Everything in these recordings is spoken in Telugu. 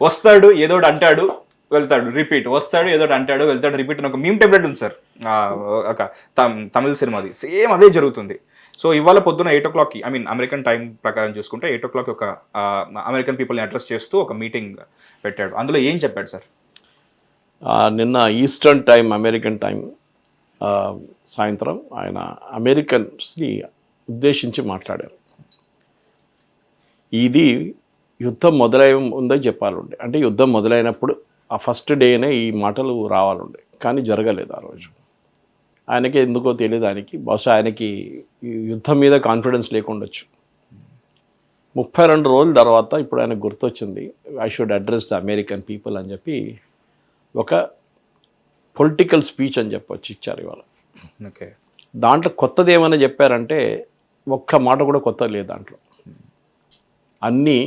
వస్తాడు ఏదో ఒకటి అంటాడు వెళ్తాడు రిపీట్, వస్తాడు ఏదో ఒకటి అంటాడు వెళ్తాడు రిపీట్ అని ఒక మీమ్ టెంప్లెట్ ఉంది సార్, ఒక తమిళ సినిమాది, సేమ్ అదే జరుగుతుంది. సో ఇవాళ పొద్దున 8 o'clock, I mean American time ప్రకారం చూసుకుంటే 8 o'clock ఒక అమెరికన్ పీపుల్ని అడ్రస్ చేస్తూ ఒక మీటింగ్ పెట్టాడు. అందులో ఏం చెప్పాడు సార్? నిన్న ఈస్టర్న్ టైం, అమెరికన్ టైం సాయంత్రం ఆయన అమెరికన్స్ని ఉద్దేశించి మాట్లాడారు. ఇది యుద్ధం ఉందని చెప్పాలండి. అంటే యుద్ధం మొదలైనప్పుడు ఆ ఫస్ట్ డేనే ఈ మాటలు రావాలండి, కానీ జరగలేదు ఆ రోజు. ఆయనకి ఎందుకో తెలియదు, బహుశా ఆయనకి యుద్ధం మీద కాన్ఫిడెన్స్ లేకుండొచ్చు. 32 రోజుల తర్వాత ఇప్పుడు ఆయనకు గుర్తొచ్చింది, I should address the American people అని చెప్పి ఒక పొలిటికల్ స్పీచ్ అని చెప్పొచ్చు ఇచ్చారు ఇవాళ. ఓకే, దాంట్లో కొత్తది ఏమైనా చెప్పారంటే ఒక్క మాట కూడా కొత్త లేదు దాంట్లో. అన్నీ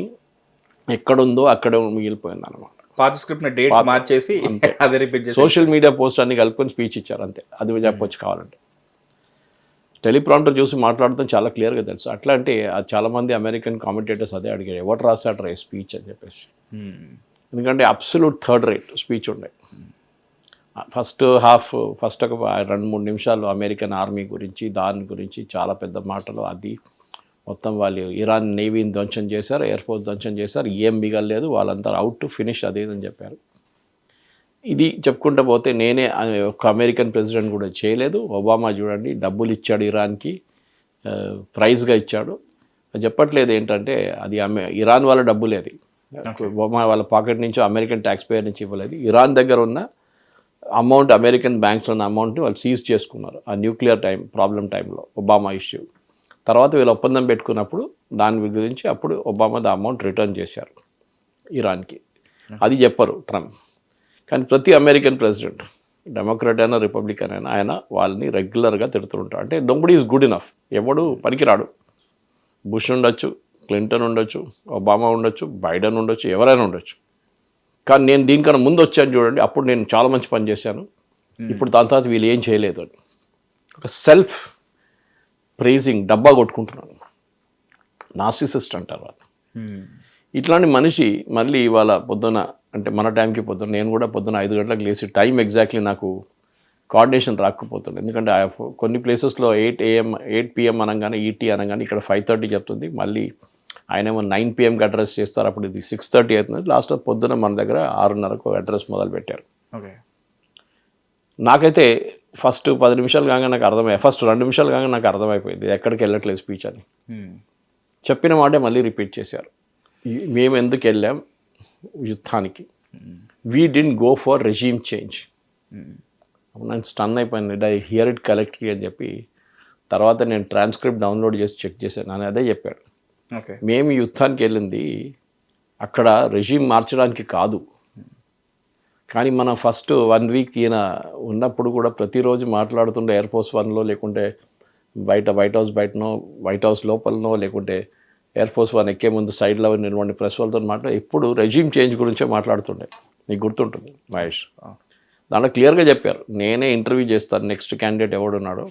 ఎక్కడుందో అక్కడే మిగిలిపోయింది అనమాట. పాత స్క్రిప్ట్ డేట్ మార్చేసి అదే రిపీట్ చేసి సోషల్ మీడియా పోస్ట్ అన్ని కలుపుకొని స్పీచ్ ఇచ్చారు అంతే. అది చెప్పొచ్చు కావాలంటే. టెలిప్రాంప్టర్ చూసి మాట్లాడటం చాలా క్లియర్గా తెలుసు. అట్లా అంటే అది చాలామంది అమెరికన్ కామెంటేటర్స్ అదే అడిగారు, ఎవరు రాశాడు ఈ స్పీచ్ అని చెప్పేసి. ఎందుకంటే అబ్సల్యూట్ థర్డ్ రేట్ స్పీచ్ ఉండే. ఫస్ట్ ఒక 2-3 నిమిషాలు అమెరికన్ ఆర్మీ గురించి, దాని గురించి చాలా పెద్ద మాటలు. అది మొత్తం వాళ్ళు ఇరాన్ నేవీని ధ్వంసం చేశారు, ఎయిర్ ఫోర్స్ ధ్వంసం చేశారు, ఏం మిగలలేదు, వాళ్ళంతా అవుట్ ఫినిష్ అదేదని చెప్పారు. ఇది చెప్పుకుంటూ పోతే నేనే ఒక అమెరికన్ ప్రెసిడెంట్ కూడా చేయలేదు. ఒబామా చూడండి డబ్బులు ఇచ్చాడు ఇరాన్కి, ప్రైజ్గా ఇచ్చాడు. చెప్పట్లేదు ఏంటంటే అది ఇరాన్ వాళ్ళ డబ్బులే, అది ఒబామా వాళ్ళ పాకెట్ నుంచి అమెరికన్ ట్యాక్స్ పేయర్ నుంచి ఇవ్వలేదు. ఇరాన్ దగ్గర ఉన్న అమౌంట్, అమెరికన్ బ్యాంక్స్లో ఉన్న అమౌంట్ని వాళ్ళు సీజ్ చేసుకున్నారు ఆ న్యూక్లియర్ ప్రాబ్లం టైంలో, ఒబామా ఇష్యూ. తర్వాత వీళ్ళు ఒప్పందం పెట్టుకున్నప్పుడు దాని గురించి అప్పుడు ఒబామా ద అమౌంట్ రిటర్న్ చేశారు ఇరాన్కి. అది చెప్పరు ట్రంప్. కానీ ప్రతి అమెరికన్ ప్రెసిడెంట్, డెమోక్రాట్ అయినా రిపబ్లికన్ అయినా, ఆయన వాళ్ళని రెగ్యులర్గా తిడుతుంటారు. అంటే నోబడీ ఈజ్ గుడ్ ఇనఫ్, ఎవడు పనికిరాడు. బుష్ ఉండొచ్చు, క్లింటన్ ఉండొచ్చు, ఒబామా ఉండొచ్చు, బైడెన్ ఉండొచ్చు, ఎవరైనా ఉండొచ్చు. కానీ నేను దీనికన్నా ముందు వచ్చాను చూడండి, అప్పుడు నేను చాలా మంచి పని చేశాను, ఇప్పుడు దాని తర్వాత వీళ్ళు ఏం చేయలేదు అని ఒక సెల్ఫ్ ప్రైజింగ్ డబ్బా కొట్టుకుంటున్నాను. నార్సిసిస్ట్ అంటారు వాళ్ళు. ఇట్లాంటి మనిషి మళ్ళీ ఇవాళ పొద్దున, అంటే మన టైంకి పొద్దున, నేను కూడా పొద్దున 5 గంటలకు లేచి టైం ఎగ్జాక్ట్లీ నాకు కోఆర్డినేషన్ రాకపోతుంది. ఎందుకంటే కొన్ని ప్లేసెస్లో 8 PM అనగానే ఈటీ అనగానే ఇక్కడ 5:30 చెప్తుంది. మళ్ళీ ఆయన ఏమో 9 PMకి అడ్రస్ చేస్తారు, అప్పుడు ఇది 6:30 అవుతుంది. లాస్ట్లో పొద్దున మన దగ్గర 6:30కు అడ్రస్ మొదలు పెట్టారు. ఓకే, నాకైతే ఫస్ట్ 10 నిమిషాలు కాగా నాకు అర్థమయ్యాయి, ఫస్ట్ 2 నిమిషాలు కాగా నాకు అర్థమైపోయింది ఎక్కడికి వెళ్ళట్లేదు స్పీచ్ అని. చెప్పిన మాటే మళ్ళీ రిపీట్ చేశారు. మేము ఎందుకు వెళ్ళాం యుద్ధానికి, we didn't go for regime change. నేను స్టన్ అయిపోయాను, ఐ హియర్ ఇట్ కరెక్ట్లీ అని చెప్పి. తర్వాత నేను ట్రాన్స్క్రిప్ట్ డౌన్లోడ్ చేసి చెక్ చేశాను, అని అదే చెప్పాడు. మేము యుద్ధానికి వెళ్ళింది అక్కడ రెజీమ్ మార్చడానికి కాదు, కానీ మనం ఫస్ట్ 1 వీక్ ఈయన ఉన్నప్పుడు కూడా ప్రతిరోజు మాట్లాడుతుండే ఎయిర్ ఫోర్స్ 1లో, లేకుంటే వైట్ హౌస్ బయటనో, వైట్ హౌస్ లోపలనో, లేకుంటే ఎయిర్ ఫోర్స్ 1 ఎక్కే ముందు సైడ్లో నిలబడి ప్రెస్ వాళ్ళతో ఎప్పుడు రెజీమ్ చేంజ్ గురించే మాట్లాడుతుండే. నీకు గుర్తుంటుంది మహేష్, దాంట్లో క్లియర్గా చెప్పారు, నేనే ఇంటర్వ్యూ చేస్తాను, నెక్స్ట్ క్యాండిడేట్ ఎవడున్నాడో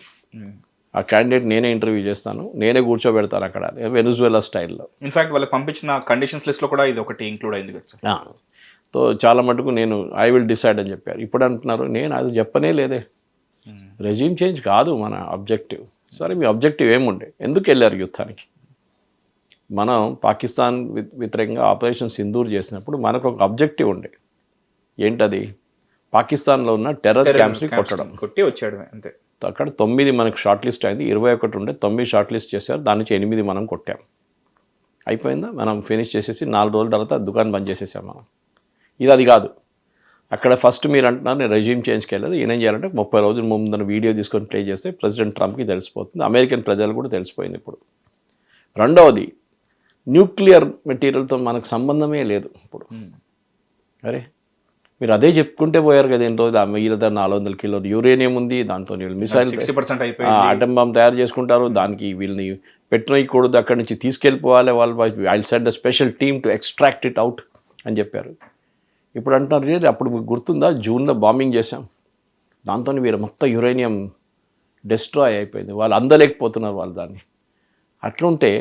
ఆ క్యాండిడేట్ నేనే ఇంటర్వ్యూ చేస్తాను, నేనే కూర్చోబెడతాను అక్కడ, వెనుజువేలా స్టైల్లో. ఇన్ఫాక్ట్ వాళ్ళకి పంపించిన కండిషన్స్ లిస్ట్లో కూడా ఇది ఒకటి ఇంక్లూడ్ అయింది కదా. సో చాలా మటుకు నేను ఐ విల్ డిసైడ్ అని చెప్పారు. ఇప్పుడు అంటున్నారు నేను అది చెప్పనే లేదే, రెజీమ్ చేంజ్ కాదు మన ఆబ్జెక్టివ్. సరే మీ ఆబ్జెక్టివ్ ఏముండే, ఎందుకు వెళ్ళారు యుద్ధానికి? మనం పాకిస్తాన్ వ్యతిరేకంగా ఆపరేషన్ సింధూర్ చేసినప్పుడు మనకు ఒక ఆబ్జెక్టివ్ ఉండే, ఏంటది? పాకిస్తాన్లో ఉన్న టెర్రర్ క్యాంప్స్ని కొట్టి వచ్చాడు అంతే. అక్కడ 9 మనకు షార్ట్ లిస్ట్ అయింది, 21 ఉండే, 9 షార్ట్ లిస్ట్ చేశారు, దాని నుంచి 8 మనం కొట్టాం. అయిపోయిందా? మనం ఫినిష్ చేసేసి 4 రోజుల తర్వాత దుకాణం బంద్ చేసేసాం మనం. ఇది అది కాదు. అక్కడ ఫస్ట్ మీరు అంటున్నారు నేను రెజ్యూమ్ చేంజ్కి వెళ్ళదు, ఏం చేయాలంటే 30 రోజుల ముందు వీడియో తీసుకొని ప్లే చేస్తే ప్రెసిడెంట్ ట్రంప్కి తెలిసిపోతుంది, అమెరికన్ ప్రజలు కూడా తెలిసిపోయింది ఇప్పుడు. రెండవది, న్యూక్లియర్ మెటీరియల్తో మనకు సంబంధమే లేదు ఇప్పుడు. అరే మీరు అదే చెప్పుకుంటే పోయారు కదా ఎన్ని రోజులు, మీద 400 కిలోలు యురేనియం ఉంది, దాంతో మిసైల్ 60% ఆటం బాంబ్ తయారు చేసుకుంటారు, దానికి వీళ్ళని పెట్టనీయకూడదు, అక్కడి నుంచి తీసుకెళ్ళిపోవాలి వాళ్ళు, I send a special team to extract it out అని చెప్పారు. ఇప్పుడు అంటున్నారు లేదు, అప్పుడు మీకు గుర్తుందా జూన్లో బాంబింగ్ చేశాం, దాంతో వీరు మొత్తం యురేనియం డిస్ట్రాయ్ అయిపోయింది, వాళ్ళు అందలేకపోతున్నారు వాళ్ళు దాన్ని. అట్లుంటే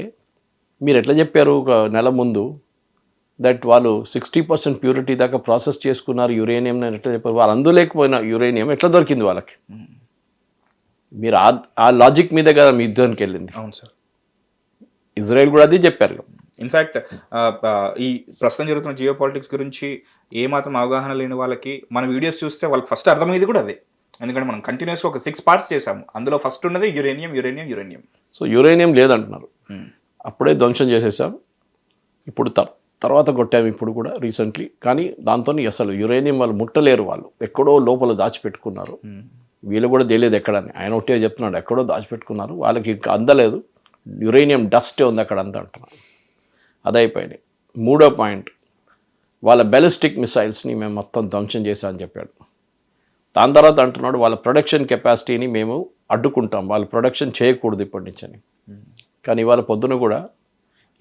మీరు ఎట్లా చెప్పారు ఒక నెల ముందు దట్ వాళ్ళు 60% ప్యూరిటీ దాకా ప్రాసెస్ చేసుకున్నారు యురేనియం అని ఎట్లా చెప్పారు? వాళ్ళు అందులేకపోయిన యురేనియం ఎట్లా దొరికింది వాళ్ళకి? మీరు ఆ లాజిక్ మీద కదా మీ యుద్ధానికి వెళ్ళింది. అవును సార్. ఇజ్రాయెల్ కూడా అదే చెప్పారు. ఇన్ఫ్యాక్ట్ ఈ ప్రస్తుతం జరుగుతున్న జియో పాలిటిక్స్ గురించి ఏమాత్రం అవగాహన లేని వాళ్ళకి మన వీడియోస్ చూస్తే వాళ్ళకి ఫస్ట్ అర్థమయ్యేది కూడా అదే. ఎందుకంటే మనం కంటిన్యూస్గా ఒక 6 పార్ట్స్ చేసాము. అందులో ఫస్ట్ ఉన్నది యురేనియం. సో యురేనియం లేదంటున్నారు. అప్పుడే ధ్వంసం చేసేసాం. ఇప్పుడు తర్వాత కొట్టాము ఇప్పుడు కూడా రీసెంట్లీ. కానీ దాంతో అసలు యురేనియం వాళ్ళు ముట్టలేరు. వాళ్ళు ఎక్కడో లోపల దాచిపెట్టుకున్నారు. వీళ్ళు కూడా తెలియదు ఎక్కడని. ఆయన ఒకటే చెప్తున్నాడు, ఎక్కడో దాచిపెట్టుకున్నారు, వాళ్ళకి ఇంకా అందలేదు. యురేనియం డస్టే ఉంది అక్కడ అంతా అంటున్నారు. అదైపోయినాయి. 3వ పాయింట్, వాళ్ళ బ్యాలిస్టిక్ మిసైల్స్ని మేము మొత్తం ధ్వంసం చేశామని చెప్పాడు. దాని తర్వాత అంటున్నాడు వాళ్ళ ప్రొడక్షన్ కెపాసిటీని మేము అడ్డుకుంటాం, వాళ్ళు ప్రొడక్షన్ చేయకూడదు ఇప్పటి నుంచి అని. కానీ ఇవాళ పొద్దున కూడా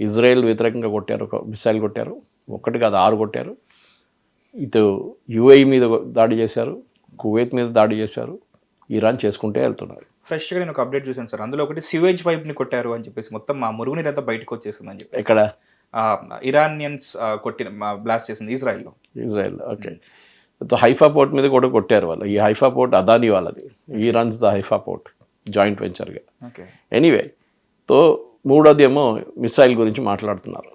ఇజ్రాయెల్ వ్యతిరేకంగా కొట్టారు, ఒక మిసైల్ కొట్టారు. 1 కాదు 6 కొట్టారు. ఇటు యుఏఈ మీద దాడి చేశారు, కువైత్ మీద దాడి చేశారు, ఇరాన్ చేసుకుంటే వెళ్తున్నారు. ఫ్రెష్గా నేను ఒక అప్డేట్ చూసాను సార్. అందులో ఒకటి సివేజ్ పైప్ని కొట్టారు అని చెప్పేసి మొత్తం మా మురుగునీరు అంతా బయటకు వచ్చేసింది అని చెప్పి. ఎక్కడ? ఇరానియన్స్ బ్లాస్ట్ చేసింది ఇజ్రాయెల్. ఓకే. హైఫా పోర్ట్ మీద కూడా కొట్టారు వాళ్ళు. ఈ హైఫా పోర్ట్ అదానీ వాళ్ళది. Iran's the Haifa port joint వెంచర్గా. ఓకే. ఎనీవే, తో 3వది ఏమో మిసైల్ గురించి మాట్లాడుతున్నారు.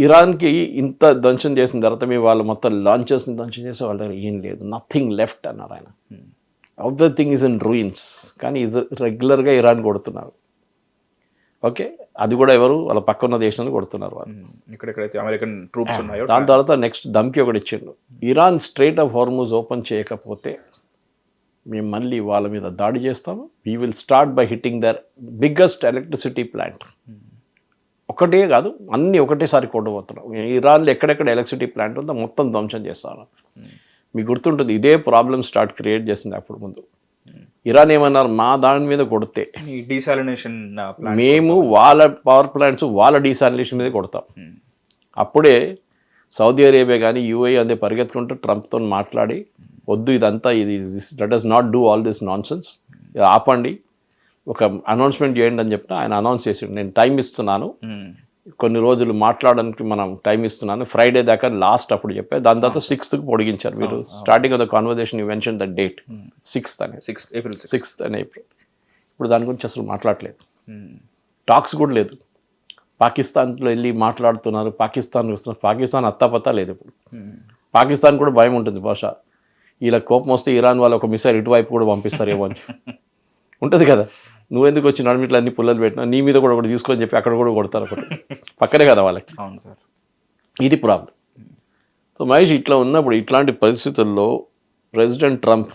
ఇరాన్కి ఇంత ధ్వంసం చేసిన తర్వాత మేము వాళ్ళు మొత్తం లాంచెస్ని ధ్వంసం చేసి వాళ్ళ దగ్గర ఏం లేదు, నథింగ్ లెఫ్ట్ అన్నారు ఆయన. Everything is in ruins. కానీ రెగ్యులర్గా ఇరాన్ కొడుతున్నారు. ఓకే, అది కూడా ఎవరు? వాళ్ళ పక్కన్న దేశాన్ని కొడుతున్నారు వాళ్ళు. ఇక్కడెక్కడైతే అమెరికన్ ట్రూప్స్ ఉన్నాయో. దాని తర్వాత నెక్స్ట్ ధమ్కి ఒకటి ఇచ్చిండు, Iran strait of Hormuz open చేయకపోతే మేము మళ్ళీ వాళ్ళ మీద దాడి చేస్తాము. We will start by hitting their biggest electricity plant. ఒకటే కాదు, అన్నీ ఒకటేసారి కొట్టబోతున్నాం. ఇరాన్లో ఎక్కడెక్కడ ఎలక్ట్రిసిటీ ప్లాంట్ ఉందో మొత్తం ధ్వంసం చేస్తాను. మీకు గుర్తుంటుంది, ఇదే ప్రాబ్లమ్ స్టార్ట్ క్రియేట్ చేసింది అప్పుడు ముందు. ఇరాన్ ఏమన్నారు, మా దాని మీద కొడితే డీసాలినేషన్ మేము వాళ్ళ పవర్ ప్లాంట్స్ వాళ్ళ డీసాలినేషన్ మీద కొడతాం. అప్పుడే సౌదీ అరేబియా కానీ యూఏఈ అందే పరిగెత్తుకుంటూ ట్రంప్తో మాట్లాడి, వద్దు ఇదంతా, ఇది let us not do all this non sense, ఆపండి, ఒక అనౌన్స్మెంట్ చేయండి అని చెప్పిన ఆయన అనౌన్స్ చేసిండు, నేను టైం ఇస్తున్నాను, కొన్ని రోజులు మాట్లాడడానికి మనం టైం ఇస్తున్నాను, ఫ్రైడే దాకా లాస్ట్ అప్పుడు చెప్పారు. దాని తర్వాత 6th పొడిగించారు. మీరు starting of the conversation you mention the date 6th అని, 6th అని ఏప్రిల్. ఇప్పుడు దాని గురించి అసలు మాట్లాడలేదు, టాక్స్ కూడా లేదు. పాకిస్తాన్లో వెళ్ళి మాట్లాడుతున్నారు, పాకిస్తాన్ అత్తాపత్తా లేదు ఇప్పుడు. పాకిస్తాన్ కూడా భయం ఉంటుంది, బహుశా ఇలా కోపం వస్తే ఇరాన్ వాళ్ళు ఒక మిసైల్ ఇటువైపు కూడా పంపిస్తారేమో అని ఉంటుంది కదా. నువ్వెందుకు వచ్చి నడుమిట్లు అన్ని పుల్లలు పెట్టినా, నీ మీద కూడా ఒకటి తీసుకొని చెప్పి అక్కడ కూడా కొడతారు, ఒకటి పక్కనే కదా వాళ్ళకి. అవును సార్, ఇది ప్రాబ్లం. సో మహేష్, ఇట్లా ఉన్నప్పుడు ఇట్లాంటి పరిస్థితుల్లో ప్రెసిడెంట్ ట్రంప్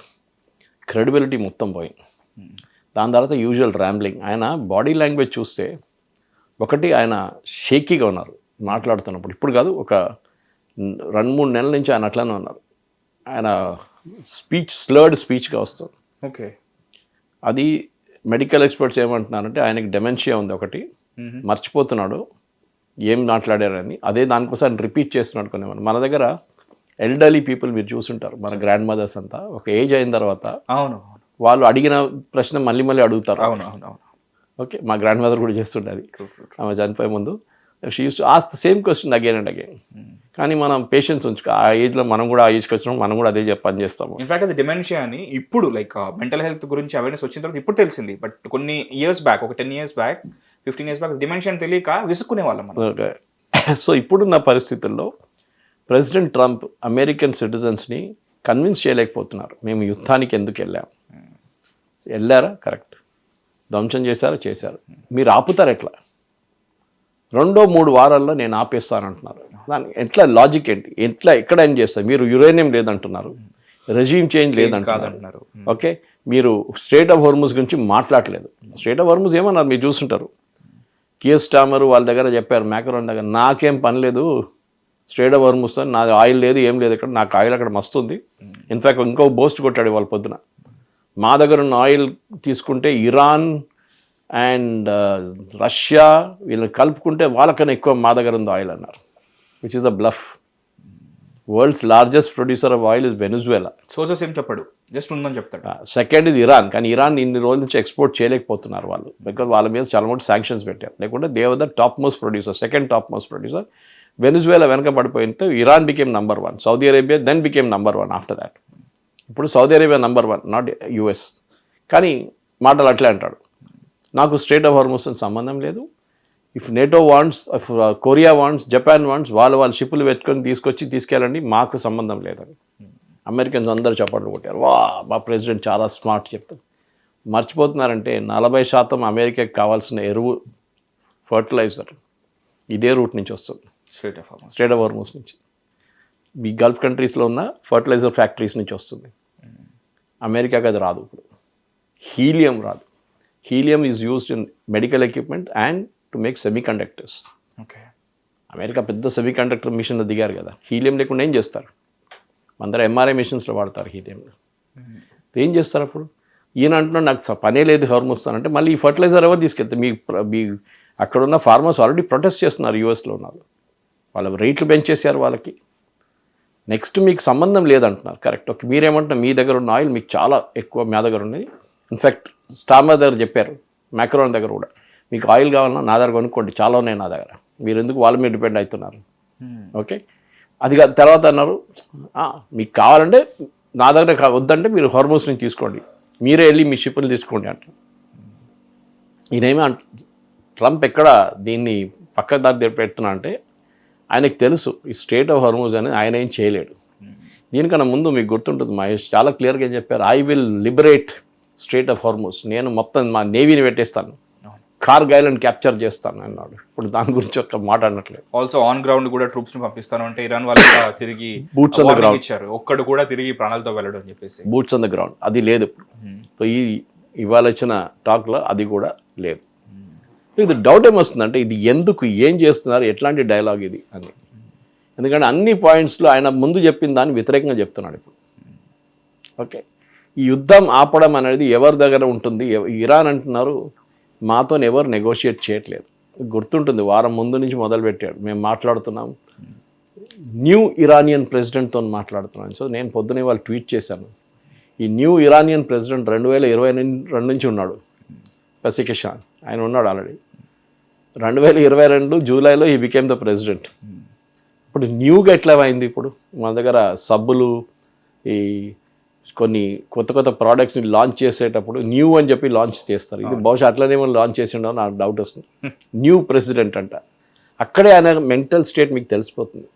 క్రెడిబిలిటీ మొత్తం పోయింది. దాని తర్వాత యూజువల్ ర్యాంబ్లింగ్. ఆయన బాడీ లాంగ్వేజ్ చూస్తే ఒకటి, ఆయన షేకీగా ఉన్నారు మాట్లాడుతున్నప్పుడు. ఇప్పుడు కాదు, ఒక 2-3 నెలల నుంచి ఆయన అట్లానే ఉన్నారు. ఆయన స్లర్డ్ స్పీచ్గా వస్తుంది. ఓకే. అది మెడికల్ ఎక్స్పర్ట్స్ ఏమంటున్నారంటే ఆయనకి డెమెన్షియా ఉంది, ఒకటి మర్చిపోతున్నాడు ఏం మాట్లాడారని. అదే దానికోసం ఆయన రిపీట్ చేస్తున్నాడు కొన్ని. మన దగ్గర ఎల్డర్లీ పీపుల్ మీరు చూసుంటారు, మన గ్రాండ్ మదర్స్ అంతా ఒక ఏజ్ అయిన తర్వాత అవును వాళ్ళు అడిగిన ప్రశ్న మళ్ళీ అడుగుతారు. అవును. ఓకే, మా గ్రాండ్ మదర్ కూడా చేస్తుండేది. ఆమె చనిపోయే ముందు she use to ask the same question again and again. కానీ మనం పేషెన్స్ ఉంచుకో, ఆ ఏజ్లో మనం కూడా ఆ ఏజ్కి వచ్చినాం, మనం కూడా అదే పని చేస్తాము. ఇన్ఫాక్ట్ అది డిమెన్షియా అని ఇప్పుడు లైక్ మెంటల్ హెల్త్ గురించి అవేర్నెస్ వచ్చిన తర్వాత ఇప్పుడు తెలిసింది. బట్ కొన్ని ఇయర్స్ బ్యాక్, ఒక 10 years back, 15 years back dementia అని తెలియక విసుక్కునే వాళ్ళం మనం. సో ఇప్పుడున్న పరిస్థితుల్లో ప్రెసిడెంట్ ట్రంప్ అమెరికన్ సిటిజన్స్ని కన్విన్స్ చేయలేకపోతున్నారు. మేము యుద్ధానికి ఎందుకు వెళ్ళారా? కరెక్ట్. ధ్వంసం చేశారు. మీరు ఆపుతారు ఎట్లా? 2-3 వారాల్లో నేను ఆపేస్తానంటున్నారు. దాని ఎట్లా లాజిక్ ఏంటి? ఎక్కడ ఏం చేస్తారు? మీరు యురేనియం లేదంటున్నారు, రెజ్యూమ్ చేంజ్ లేదంటున్నారు. ఓకే, మీరు స్ట్రైట్ ఆఫ్ హార్ముజ్ గురించి మాట్లాడలేదు. స్ట్రైట్ ఆఫ్ హార్ముజ్ ఏమన్నారు మీరు చూస్తుంటారు. కియర్ స్టార్మర్ వాళ్ళ దగ్గర చెప్పారు, మ్యాక్రోన్ దగ్గర, నాకేం పని లేదు స్ట్రైట్ ఆఫ్ హార్ముజ్తో, నాది ఆయిల్ లేదు, ఏం లేదు ఇక్కడ, నాకు ఆయిల్ అక్కడ మస్తు ఉంది. ఇన్ఫ్యాక్ట్ ఇంకో బోస్ట్ కొట్టాడు వాళ్ళ పొద్దున, మా దగ్గర ఉన్న ఆయిల్ తీసుకుంటే ఇరాన్ అండ్ రష్యా వీళ్ళని కలుపుకుంటే వాళ్ళకన్నా ఎక్కువ మా దగ్గర ఉంది ఆయిల్ అన్నారు, which is a bluff. World's largest producer of oil is Venezuela. Sources ఏం చెప్పాడు, జస్ట్ ఉందని చెప్తాడు. Second is Iran. కానీ ఇరాన్ ఇన్ని రోజుల నుంచి ఎక్స్పోర్ట్ చేయలేకపోతున్నారు వాళ్ళు, బికాజ్ వాళ్ళ మీద చాలా మోస్ట్ శాంక్షన్స్ పెట్టారు. లేకుంటే they are the top most producer, second top most producer. Venezuela వెనక పడిపోయితే Iran became number 1, Saudi Arabia then became number 1 after that. ఇప్పుడు Saudi Arabia number 1, not US. కానీ మాటలు అట్లే అంటాడు, నాకు స్ట్రేట్ ఆఫ్ హార్మోస్ సంబంధం లేదు. If NATO wants, if Korea wants, Japan wants, వాళ్ళ షిప్పులు పెట్టుకొని తీసుకెళ్ళండి, మాకు సంబంధం లేదని. అమెరికన్స్ అందరూ చప్పట్లు కొట్టారు, వా మా ప్రెసిడెంట్ చాలా స్మార్ట్ చెప్తారు. మర్చిపోతున్నారంటే 40% అమెరికాకి కావాల్సిన ఎరువు, ఫర్టిలైజర్ ఇదే రూట్ నుంచి వస్తుంది, స్ట్రేట్ ఆఫ్ హార్మోస్ నుంచి. మీ గల్ఫ్ కంట్రీస్లో ఉన్న ఫర్టిలైజర్ ఫ్యాక్టరీస్ నుంచి వస్తుంది. అమెరికాకి అది రాదు. ఇప్పుడు హీలియం రాదు. Helium is used in medical equipment and to make semi conductors. Okay, America పెద్ద సెమీ కండక్టర్ మిషన్లో దిగారు కదా, హీలియం లేకుండా ఏం చేస్తారు? అందరూ ఎంఆర్ఐ మిషన్స్లో వాడతారు హీలియంలో. ఏం చేస్తారు అప్పుడు? ఈయన అంటున్నాడు నాకు పనే లేదు హార్మోస్తానంటే, మళ్ళీ ఈ ఫర్టిలైజర్ ఎవరు తీసుకెళ్తే? మీ అక్కడున్న ఫార్మర్స్ ఆల్రెడీ ప్రొటెస్ట్ చేస్తున్నారు, యూఎస్లో ఉన్నారు. వాళ్ళ రేట్లు పెంచేసారు వాళ్ళకి. నెక్స్ట్ మీకు సంబంధం లేదంటున్నారు, కరెక్ట్. ఓకే, మీరేమంటున్నారు? మీ దగ్గర ఉన్న ఆయిల్ మీకు చాలా ఎక్కువ, మా దగ్గర ఉన్నది. ఇన్ఫ్యాక్ట్ స్టార్మర్ దగ్గర చెప్పారు, మ్యాక్రోన్ దగ్గర కూడా, మీకు ఆయిల్ కావాలన్నా నా దగ్గర కొనుక్కోండి, చాలా ఉన్నాయి నా దగ్గర, మీరు ఎందుకు వాళ్ళ మీద డిపెండ్ అవుతున్నారు? ఓకే, అది తర్వాత అన్నారు మీకు కావాలంటే నా దగ్గర, వద్దంటే మీరు హార్మోస్ నుంచి తీసుకోండి, మీరే వెళ్ళి మీ షిప్ని తీసుకోండి అంట. ఈయనేమి ట్రంప్ ఎక్కడ దీన్ని పక్క దారి పెడుతున్నా అంటే, ఆయనకు తెలుసు ఈ స్ట్రేట్ ఆఫ్ హార్మోస్ అనేది ఆయన ఏం చేయలేడు. దీనికన్నా ముందు మీకు గుర్తుంటుంది, మహేష్ చాలా క్లియర్గా ఏం చెప్పారు, I will liberate straight of Hormuz, నేను మొత్తం మా నేవీని పెట్టేస్తాను, కార్గిల్ని క్యాప్చర్ చేస్తాను అన్నాడు. ఇప్పుడు దాని గురించి ఒక మాట అన్నట్లేదు. ఆల్సో ఆన్ గ్రౌండ్ కూడా ట్రూప్స్ ని పంపిస్తాను అంటే ఇరాన్ వాళ్ళు తిరిగి బూట్స్ ఆన్ ద గ్రౌండ్ ఇచ్చారు, ఒక్కడు కూడా తిరిగి ప్రాణాలతో వెళ్ళడం అని చెప్పేసి. బూట్స్ ఆన్ ద గ్రౌండ్ అది లేదు ఇప్పుడు. సో ఇవాళ వచ్చిన టాక్లో అది కూడా లేదు. ఇది డౌట్ ఏమొస్తుందంటే, ఇది ఎందుకు, ఏం చేస్తున్నారు, ఎట్లాంటి డైలాగ్ ఇది అని. ఎందుకంటే అన్ని పాయింట్స్లో ఆయన ముందు చెప్పిన దాన్ని వ్యతిరేకంగా చెప్తున్నాడు ఇప్పుడు. ఓకే, ఈ యుద్ధం ఆపడం అనేది ఎవరి దగ్గర ఉంటుంది? ఇరాన్ అంటున్నారు మాతో ఎవరు నెగోషియేట్ చేయట్లేదు. గుర్తుంటుంది, వారం ముందు నుంచి మొదలుపెట్టాడు, మేము మాట్లాడుతున్నాం, న్యూ ఇరానియన్ ప్రెసిడెంట్తో మాట్లాడుతున్నాను. సో నేను పొద్దునే వాళ్ళు ట్వీట్ చేశాను, ఈ న్యూ ఇరానియన్ ప్రెసిడెంట్ 2022 నుంచి ఉన్నాడు, పెసికిషాన్ ఆయన ఉన్నాడు ఆల్రెడీ. 2022 జూలైలో ఈ బికేమ్ ద ప్రెసిడెంట్. ఇప్పుడు న్యూగా ఎట్లా అయింది? ఇప్పుడు మన దగ్గర సబ్బులు, ఈ కొన్ని కొత్త కొత్త ప్రోడక్ట్స్ని లాంచ్ చేసేటప్పుడు న్యూ అని చెప్పి లాంచ్ చేస్తారు. ఇది బహుశా అట్లనే మనం లాంచ్ చేసిండో నాకు డౌట్ వస్తుంది. న్యూ ప్రెసిడెంట్ అంట. అక్కడే ఆయన మెంటల్ స్టేట్ మీకు తెలిసిపోతుంది.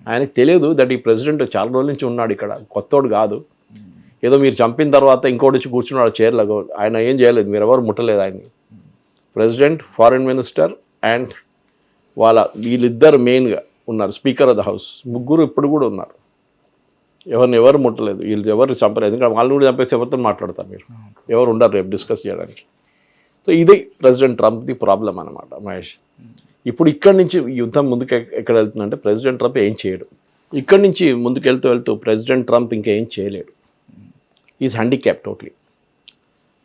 ఆయనకు తెలియదు దట్ ఈ ప్రెసిడెంట్ చాలా రోజుల నుంచి ఉన్నాడు ఇక్కడ, కొత్తోడు కాదు. ఏదో మీరు చంపిన తర్వాత ఇంకోటి వచ్చి కూర్చున్నాడు చైర్లో, ఆయన ఏం చేయలేదు, మీరు ఎవరు ముట్టలేదు ఆయన్ని. ప్రెసిడెంట్, ఫారిన్ మినిస్టర్ అండ్ వీళ్ళిద్దరు మెయిన్గా ఉన్నారు, స్పీకర్ ఆఫ్ ద హౌస్, ముగ్గురు ఇప్పుడు కూడా ఉన్నారు. ఎవరు ముట్టలేదు, వీళ్ళు ఎవరు చంపలేదు. ఎందుకంటే వాళ్ళు కూడా చంపేస్తే ఎవరితో మాట్లాడతారు, మీరు ఎవరు ఉండరు రేపు డిస్కస్ చేయడానికి. సో ఇది ప్రెసిడెంట్ ట్రంప్ది ప్రాబ్లం అనమాట మహేష్. ఇప్పుడు ఇక్కడి నుంచి యుద్ధం ముందుకు ఎక్కడ వెళ్తుందంటే, ప్రెసిడెంట్ ట్రంప్ ఏం చేయడు. ఇక్కడి నుంచి ముందుకు వెళ్తూ ప్రెసిడెంట్ ట్రంప్ ఇంకా ఏం చేయలేడు. Is handicap totally.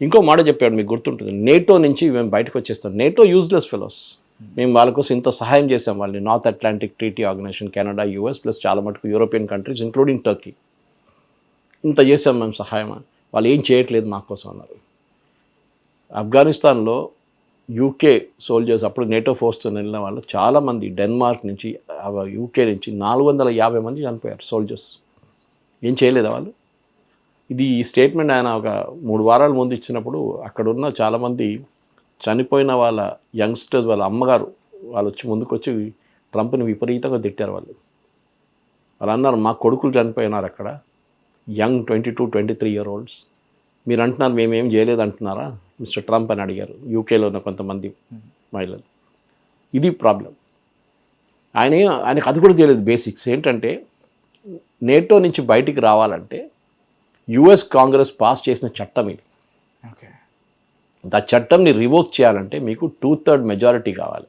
ఇంకో మాట చెప్పాడు, మీకు గుర్తుంటుంది, నేటో నుంచి మేము బయటకు వచ్చేస్తాం, నేటో యూజ్లెస్ ఫెలోస్, మేము వాళ్ళ కోసం ఇంత సహాయం చేసాం వాళ్ళని, North Atlantic Treaty Organization, Canada, US plus చాలా మటుకు యూరోపియన్ కంట్రీస్ ఇంక్లూడింగ్ టర్కీ, ఇంత చేసాం మేము సహాయం, వాళ్ళు ఏం చేయట్లేదు మా కోసం అన్నారు. ఆఫ్ఘనిస్తాన్లో యూకే సోల్జర్స్, అప్పుడు నేటో ఫోర్స్తో వెళ్ళిన వాళ్ళు చాలామంది, డెన్మార్క్ నుంచి, యూకే నుంచి 450 మంది చనిపోయారు సోల్జర్స్. ఏం చేయలేదా వాళ్ళు? ఇది ఈ స్టేట్మెంట్ ఆయన ఒక 3 వారాల ముందు ఇచ్చినప్పుడు, అక్కడున్న చాలామంది చనిపోయిన వాళ్ళ యంగ్స్టర్స్, వాళ్ళ అమ్మగారు వాళ్ళు వచ్చి ముందుకు వచ్చి ట్రంప్ని విపరీతంగా తిట్టారు. వాళ్ళు అన్నారు, మా కొడుకులు చనిపోయినారు అక్కడ, యంగ్ 22-23 year olds, మీరు అంటున్నారు మేమేం చేయలేదు అంటున్నారా మిస్టర్ ట్రంప్ అని అడిగారు యూకేలో ఉన్న కొంతమంది మహిళలు. ఇది ప్రాబ్లం. ఆయనకు అది కూడా తెలియదు. బేసిక్స్ ఏంటంటే, నేటో నుంచి బయటికి రావాలంటే యుఎస్ కాంగ్రెస్ పాస్ చేసిన చట్టం ఇది. ఓకే, ఆ చట్టంని రివోక్ చేయాలంటే మీకు 2/3 మెజారిటీ కావాలి.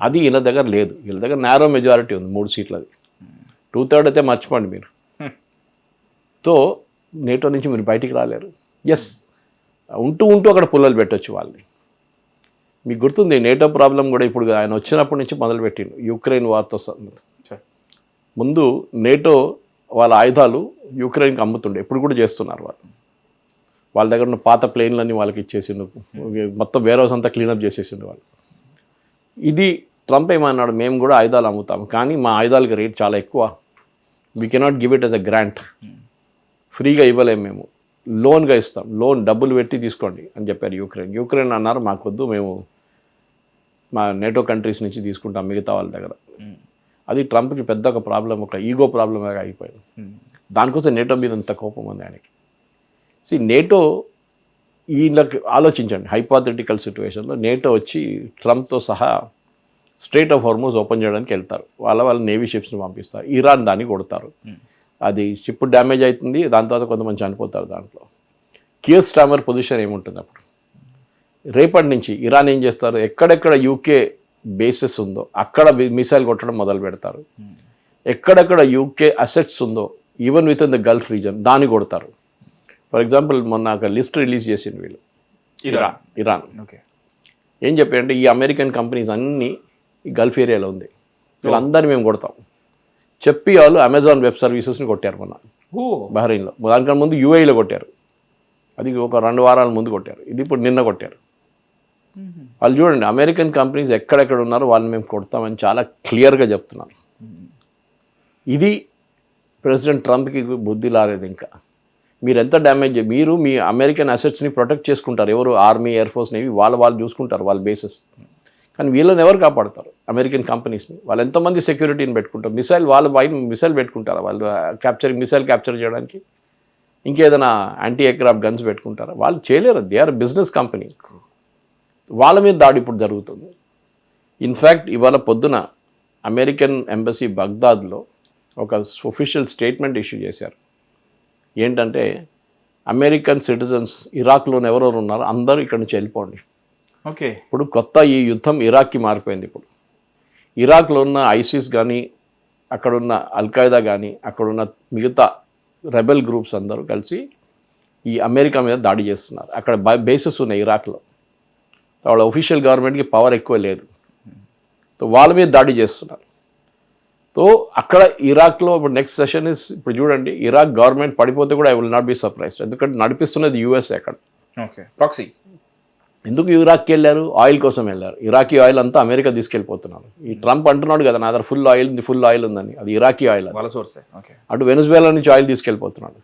అది వీళ్ళ దగ్గర లేదు. వీళ్ళ దగ్గర నేరో మెజారిటీ ఉంది, 3 సీట్లది. 2/3 అయితే మర్చిపోండి మీరు. తో నేటో నుంచి మీరు బయటికి రాలేరు. ఎస్, ఉంటూ అక్కడ పుల్లలు పెట్టవచ్చు వాళ్ళని. మీకు గుర్తుంది నేటో ప్రాబ్లం కూడా ఇప్పుడు ఆయన వచ్చినప్పటి నుంచి మొదలుపెట్టిండు, యుక్రెయిన్ వార్తో ముందు నేటో వాళ్ళ ఆయుధాలు యుక్రెయిన్కి అమ్ముతుండే, ఇప్పుడు కూడా చేస్తున్నారు వాళ్ళు. వాళ్ళ దగ్గర ఉన్న పాత ప్లేన్లన్నీ వాళ్ళకి ఇచ్చేసిండు, మొత్తం వేర్ హౌస్ అంతా క్లీనప్ చేసేసిండు వాళ్ళు. ఇది ట్రంప్ ఏమన్నాడు, మేము కూడా ఆయుధాలు అమ్ముతాం, కానీ మా ఆయుధాలకి రేట్ చాలా ఎక్కువ, we cannot give it as a grant, ఫ్రీగా ఇవ్వలేము, మేము లోన్గా ఇస్తాం, లోన్ డబ్బులు పెట్టి తీసుకోండి అని చెప్పారు యూక్రెయిన్ అన్నారు మాకొద్దు, మేము మా నేటో కంట్రీస్ నుంచి తీసుకుంటాం మిగతా వాళ్ళ దగ్గర. అది ట్రంప్కి పెద్ద ఒక ప్రాబ్లం, ఒక ఈగో ప్రాబ్లం లాగా అయిపోయింది. దానికోసం నేటో మీద అంత కోపం ఉంది ఆయనకి. నేటో వీళ్ళకి ఆలోచించండి, హైపోథెటికల్ సిచ్యువేషన్లో నేటో వచ్చి ట్రంప్తో సహా స్ట్రైట్ ఆఫ్ హార్మోజ్ ఓపెన్ చేయడానికి వెళ్తారు, వాళ్ళ నేవీ షిప్స్ని పంపిస్తారు, ఇరాన్ దాన్ని కొడతారు, అది షిప్ డ్యామేజ్ అవుతుంది, దాని తర్వాత కొంతమంది చనిపోతారు. దాంట్లో కియర్ స్టామర్ పొజిషన్ ఏముంటుంది అప్పుడు? రేపటి నుంచి ఇరాన్ ఏం చేస్తారు, ఎక్కడెక్కడ యూకే బేసెస్ ఉందో అక్కడ మిసైల్ కొట్టడం మొదలు పెడతారు, ఎక్కడెక్కడ యూకే అసెట్స్ ఉందో even with in the Gulf reason దాన్ని కొడతారు. ఫర్ ఎగ్జాంపుల్ మొన్న ఒక లిస్ట్ రిలీజ్ చేసింది వీళ్ళు, ఇరాన్. ఓకే, ఏం చెప్పారంటే ఈ అమెరికన్ కంపెనీస్ అన్నీ ఈ గల్ఫ్ ఏరియాలో ఉంది, వీళ్ళందరినీ మేము కొడతాం చెప్పి వాళ్ళు అమెజాన్ వెబ్ సర్వీసెస్ని కొట్టారు మొన్న బహ్రెయిన్లో. దానికన్నా ముందు యూఏఈలో కొట్టారు, అది ఒక 2 వారాల ముందు కొట్టారు, ఇది ఇప్పుడు నిన్న కొట్టారు. వాళ్ళు చూడండి, అమెరికన్ కంపెనీస్ ఎక్కడెక్కడ ఉన్నారో వాళ్ళని మేము కొడతామని చాలా క్లియర్గా చెప్తున్నారు. ఇది ప్రెసిడెంట్ ట్రంప్కి బుద్ధి రాలేదు ఇంకా. మీరు ఎంత డ్యామేజ్, మీరు మీ అమెరికన్ అసెట్స్ని ప్రొటెక్ట్ చేసుకుంటారు, ఎవరు ఆర్మీ, ఎయిర్ ఫోర్స్, నేవీ, వాళ్ళు చూసుకుంటారు వాళ్ళ బేసెస్, కానీ వీళ్ళని ఎవరు కాపాడతారు? అమెరికన్ కంపెనీస్ని. వాళ్ళు ఎంతమంది సెక్యూరిటీని పెట్టుకుంటారు, మిసైల్ పెట్టుకుంటారా వాళ్ళు మిసైల్ క్యాప్చర్ చేయడానికి, ఇంకేదైనా యాంటీ ఎయిర్క్రాఫ్ట్ గన్స్ పెట్టుకుంటారా? వాళ్ళు చేయలేరు, దే ఆర్ బిజినెస్ కంపెనీ. వాళ్ళ మీద దాడి ఇప్పుడు జరుగుతుంది. ఇన్ఫ్యాక్ట్ ఇవాళ పొద్దున అమెరికన్ ఎంబసీ బగ్దాద్లో ఒక ఒఫీషియల్ స్టేట్మెంట్ ఇష్యూ చేశారు. ఏంటంటే అమెరికన్ సిటిజన్స్ ఇరాక్లోని ఎవరెవరు ఉన్నారో అందరూ ఇక్కడ నుంచి వెళ్ళిపోండి. ఓకే, ఇప్పుడు కొత్త ఈ యుద్ధం ఇరాక్కి మారిపోయింది. ఇప్పుడు ఇరాక్లో ఉన్న ఐసిస్ కానీ, అక్కడున్న అల్ఖైదా కానీ, అక్కడున్న మిగతా రెబెల్ గ్రూప్స్ అందరూ కలిసి ఈ అమెరికా మీద దాడి చేస్తున్నారు. అక్కడ బేసెస్ ఉన్నాయి ఇరాక్లో, వాళ్ళ ఒఫీషియల్ గవర్నమెంట్కి పవర్ ఎక్కువ లేదు, సో వాళ్ళ మీద దాడి చేస్తున్నారు. సో అక్కడ ఇరాక్లో ఇప్పుడు నెక్స్ట్ సెషన్ ఇప్పుడు చూడండి, ఇరాక్ గవర్నమెంట్ పడిపోతే కూడా I will not be surprised, ఎందుకంటే నడిపిస్తున్నది యూఎస్. అక్కడ ఓకే, ప్రాక్సీ. ఎందుకు ఇరాక్కి వెళ్ళారు? ఆయిల్ కోసం వెళ్ళారు. ఇరాకీ ఆయిల్ అంతా అమెరికా తీసుకెళ్ళిపోతున్నారు. ఈ ట్రంప్ అంటున్నాడు కదా, నా దగ్గర ఫుల్ ఆయిల్ ఉందని, అది ఇరాకీ ఆయిల్, వాళ్ళ సోర్సే. అటు వెనుజువేలా నుంచి ఆయిల్ తీసుకెళ్ళిపోతున్నాడు.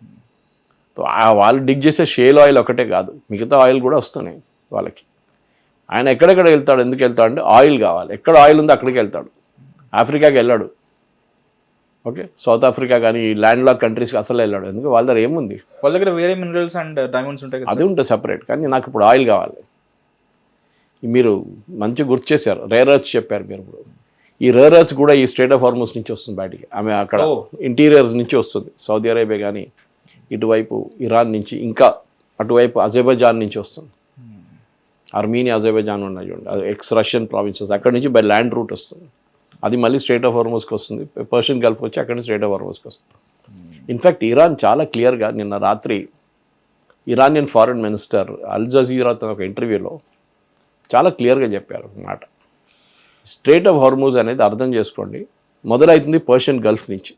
సో వాళ్ళు డిగ్ చేసే షేల్ ఆయిల్ ఒకటే కాదు, మిగతా ఆయిల్ కూడా వస్తున్నాయి వాళ్ళకి. ఆయన ఎక్కడెక్కడ వెళ్తాడు, ఎందుకు వెళ్తాడు అంటే ఆయిల్ కావాలి, ఎక్కడ ఆయిల్ ఉందో అక్కడికి వెళ్తాడు. ఆఫ్రికాకి వెళ్ళాడు, ఓకే, సౌత్ ఆఫ్రికా కానీ ల్యాండ్ లాక్ కంట్రీస్కి అసలు వెళ్ళాడు, ఎందుకు వాళ్ళ దగ్గర ఏముంది, వాళ్ళ దగ్గర వేరే మినరల్స్ అండ్ డైమండ్స్ ఉంటాయి, అది ఉంటుంది సెపరేట్. కానీ నాకు ఇప్పుడు ఆయిల్ కావాలి. మీరు మంచి గుర్తు చేశారు, రేర్ ఎర్త్స్ చెప్పారు మీరు. ఇప్పుడు ఈ రేర్ ఎర్త్స్ కూడా ఈ స్ట్రైట్ ఆఫ్ హార్మోస్ నుంచి వస్తుంది బయటికి, ఆమె అక్కడ ఇంటీరియర్స్ నుంచి వస్తుంది, సౌదీ అరేబియా కానీ, ఇటువైపు ఇరాన్ నుంచి, ఇంకా అటువైపు అజర్బైజాన్ నుంచి వస్తుంది, ఆర్మీనియా, అజర్బైజాన్ ఉన్నాయి చూడండి, అది ఎక్స్ రష్యన్ ప్రావిన్సెస్, అక్కడ నుంచి బై ల్యాండ్ రూట్ వస్తుంది, అది మళ్ళీ స్ట్రైట్ ఆఫ్ హార్మోస్కి వస్తుంది, పర్షియన్ గల్ఫ్ వచ్చి అక్కడ నుంచి స్ట్రైట్ ఆఫ్ హార్మోస్కి వస్తుంది. ఇన్ఫ్యాక్ట్ ఇరాన్ చాలా క్లియర్గా నిన్న రాత్రి ఇరానియన్ ఫారెన్ మినిస్టర్ అల్ జజీరాతో ఒక ఇంటర్వ్యూలో చాలా క్లియర్గా చెప్పారు మాట. స్ట్రైట్ ఆఫ్ హార్మోజ్ అనేది అర్థం చేసుకోండి, మొదలవుతుంది పర్షియన్ గల్ఫ్ నుంచి,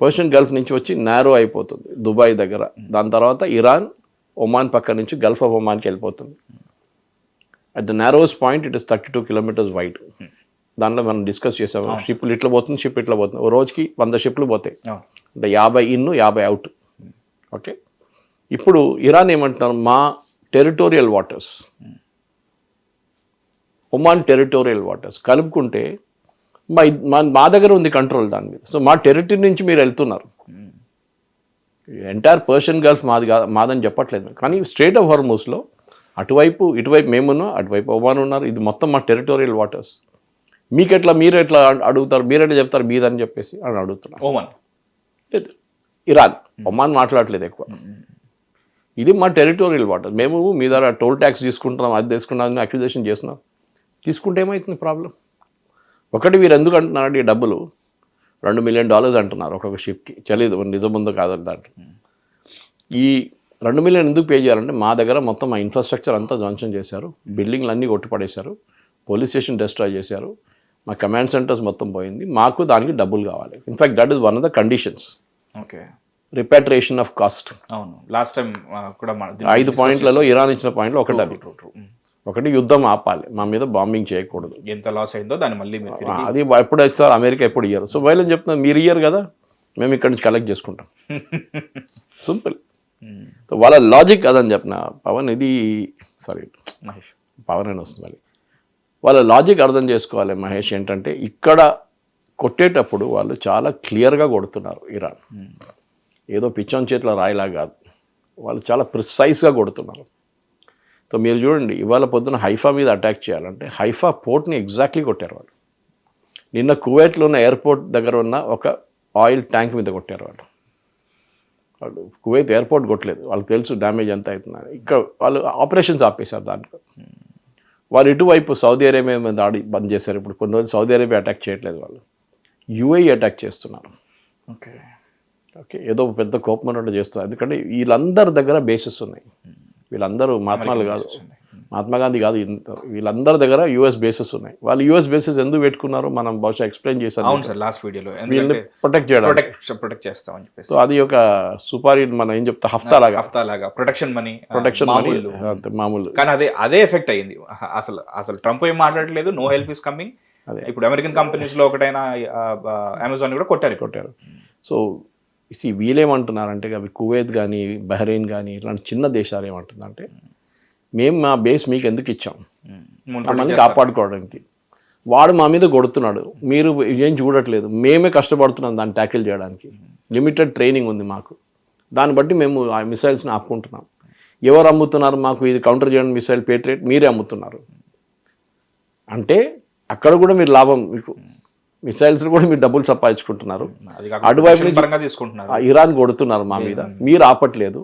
పర్షియన్ గల్ఫ్ నుంచి వచ్చి నారో అయిపోతుంది దుబాయ్ దగ్గర, దాని తర్వాత ఇరాన్, ఒమాన్ పక్క నుంచి గల్ఫ్ ఆఫ్ ఒమాన్కి వెళ్ళిపోతుంది. At the narrowest point it is 32 kilometers wide. దానిలో మనం డిస్కస్ చేసాము, షిప్లు ఇట్లా పోతుంది, షిప్ ఇట్లా పోతుంది, ఓ రోజుకి 100 షిప్లు పోతాయి, అంటే 50 ఇన్ 50 అవుట్. ఓకే, ఇప్పుడు ఇరాన్ ఏమంటున్నారు, మా territorial waters, Oman territorial waters కలుపుకుంటే మా దగ్గర ఉంది కంట్రోల్ దాని మీద, సో మా టెరిటరీ నుంచి మీరు వెళ్తున్నారు. ఎంటైర్ పర్షియన్ గల్ఫ్ మాదని చెప్పట్లేదు, కానీ స్ట్రైట్ ఆఫ్ హార్మోస్లో ఇటువైపు మేమున్నాం, అటువైపు ఒమాన్ ఉన్నారు, ఇది మొత్తం మా టెరిటోరియల్ వాటర్స్. మీరు ఎట్లా అడుగుతారు, మీరెట్లా చెప్తారు మీదని చెప్పేసి అని అడుగుతున్నారు. ఒమాన్ లేదు, ఇరాన్, ఒమాన్ మాట్లాడలేదు ఎక్కువ. ఇది మా టెరిటోరియల్ వాటర్, మేము మీ దగ్గర టోల్ ట్యాక్స్ తీసుకుంటున్నాం, అది తీసుకున్నాం, అక్విజిషన్ చేస్తున్నాం. తీసుకుంటే ఏమవుతుంది ప్రాబ్లం? ఒకటి వీరు ఎందుకు అంటున్నారంటే ఈ డబ్బులు $2 million అంటున్నారు ఒక్కొక్క షిప్కి, తెలియదు నిజం ఉందో కాదంటే. దాంట్లో ఈ $2 million ఎందుకు పే చేయాలంటే మా దగ్గర మొత్తం మా ఇన్ఫ్రాస్ట్రక్చర్ అంతా ధ్వంసం చేశారు, బిల్డింగ్లు అన్నీ కొట్టుపడేశారు, పోలీస్ స్టేషన్ డిస్ట్రాయ్ చేశారు, మా కమాండ్ సెంటర్స్ మొత్తం పోయింది, మాకు దానికి డబ్బులు కావాలి. In fact that is one of the conditions. Okay, repatriation of cost. అవును, లాస్ట్ టైం కూడా 5 పాయింట్లలో ఇరాన్ ఇచ్చిన పాయింట్లో ఒకటి అది. ఒకటి యుద్ధం ఆపాలి, మా మీద బాంబింగ్ చేయకూడదు. ఎంత లాస్ అయిందో దాన్ని మళ్ళీ మీరు తిరిగి అది ఎప్పుడు వచ్చారు, అమెరికా ఎప్పుడు ఇయ్యరు. సో వైలెన్స్ చెప్తున్నారు, మీరు ఇయ్యరు కదా, మేము ఇక్కడ నుంచి కలెక్ట్ చేసుకుంటాం. సింపుల్. సో వాళ్ళ లాజిక్ అదని చెప్పిన పవన్, ఇది సారీ మహేష్ పవన్ అని వస్తుంది మళ్ళీ. వాళ్ళ లాజిక్ అర్థం చేసుకోవాలి మహేష్. ఏంటంటే ఇక్కడ కొట్టేటప్పుడు వాళ్ళు చాలా క్లియర్గా కొడుతున్నారు ఇరాన్. ఏదో పిచ్చోన్ చేతిలో రాయిలా కాదు, వాళ్ళు చాలా ప్రిసైజ్గా కొడుతున్నారు. సో మీరు చూడండి, ఇవాళ పొద్దున హైఫా మీద అటాక్ చేయాలంటే హైఫా పోర్ట్ని ఎగ్జాక్ట్లీ కొట్టారు వాళ్ళు. నిన్న కువైట్లో ఉన్న ఎయిర్పోర్ట్ దగ్గర ఉన్న ఒక ఆయిల్ ట్యాంక్ మీద కొట్టారు వాళ్ళు. వాళ్ళు కువైత్ ఎయిర్పోర్ట్ కొట్టలేదు, వాళ్ళకి తెలుసు డ్యామేజ్ ఎంత అవుతుందని. ఇక్కడ వాళ్ళు ఆపరేషన్స్ ఆపేశారు దాంట్లో. వాళ్ళు ఇటువైపు సౌదీ అరేబియా మీద దాడి బంద్ చేశారు. ఇప్పుడు కొన్ని రోజులు సౌదీ అరేబియా అటాక్ చేయట్లేదు, వాళ్ళు యుఏఈ అటాక్ చేస్తున్నారు. ఓకే ఓకే, ఏదో పెద్ద కోపం ఉన్నట్టు చేస్తున్నారు. ఎందుకంటే వీళ్ళందరి దగ్గర బేసెస్ ఉన్నాయి. వీళ్ళందరూ మహాత్మాలు కాదు, మహాత్మా గాంధీ కాదు, వీళ్ళందరి దగ్గర యూఎస్ బేసెస్ ఉన్నాయి. వాళ్ళు యూఎస్ బేసెస్ ఎందుకు పెట్టుకున్నారో మనం బహుశా ఎక్స్ప్లెయిన్ చేశాను. అవును సార్, లాస్ట్ వీడియోలో వీళ్ళని ప్రొటెక్ట్ చేయడం, ప్రొటెక్ట్ చేస్తామని చెప్పేసి. సో అది ఒక సుపారీ, మనం ఏం చెప్తా, హఫ్తా లాగా ప్రొటెక్షన్ మనీ మామూలు. కానీ అదే ఎఫెక్ట్ అయ్యింది. అసలు ట్రంప్ ఏం మాట్లాడలేదు, నో హెల్ప్ ఇస్ కమింగ్. ఇప్పుడు అమెరికన్ కంపెనీస్ లో ఒకటైనా అమెజాన్ కూడా కొట్టారు. సో వీళ్ళేమంటున్నారంటే అవి కువైత్ కానీ బహ్రెయిన్ కానీ ఇలాంటి చిన్న దేశాలు ఏమంటుందంటే, మేము మా బేస్ మీకు ఎందుకు ఇచ్చాం, మమ్మల్ని కాపాడుకోవడానికి. వాడు మా మీద కొడుతున్నాడు, మీరు ఏం చూడట్లేదు, మేమే కష్టపడుతున్నాం దాన్ని ట్యాకిల్ చేయడానికి. లిమిటెడ్ ట్రైనింగ్ ఉంది మాకు, దాన్ని బట్టి మేము ఆ మిసైల్స్ని ఆపుకుంటున్నాం. ఎవరు అమ్ముతున్నారు మాకు ఇది కౌంటర్ చేయడం మిసైల్ పేట్రియట్? మీరే అమ్ముతున్నారు. అంటే అక్కడ కూడా మీరు లాభం, మీకు మిసైల్స్ కూడా మీరు డబ్బులు సంపాదించుకుంటున్నారు. అటువైపు నుంచి ఇరాన్ కొడుతున్నారు మా మీద, మీరు ఆపట్లేదు.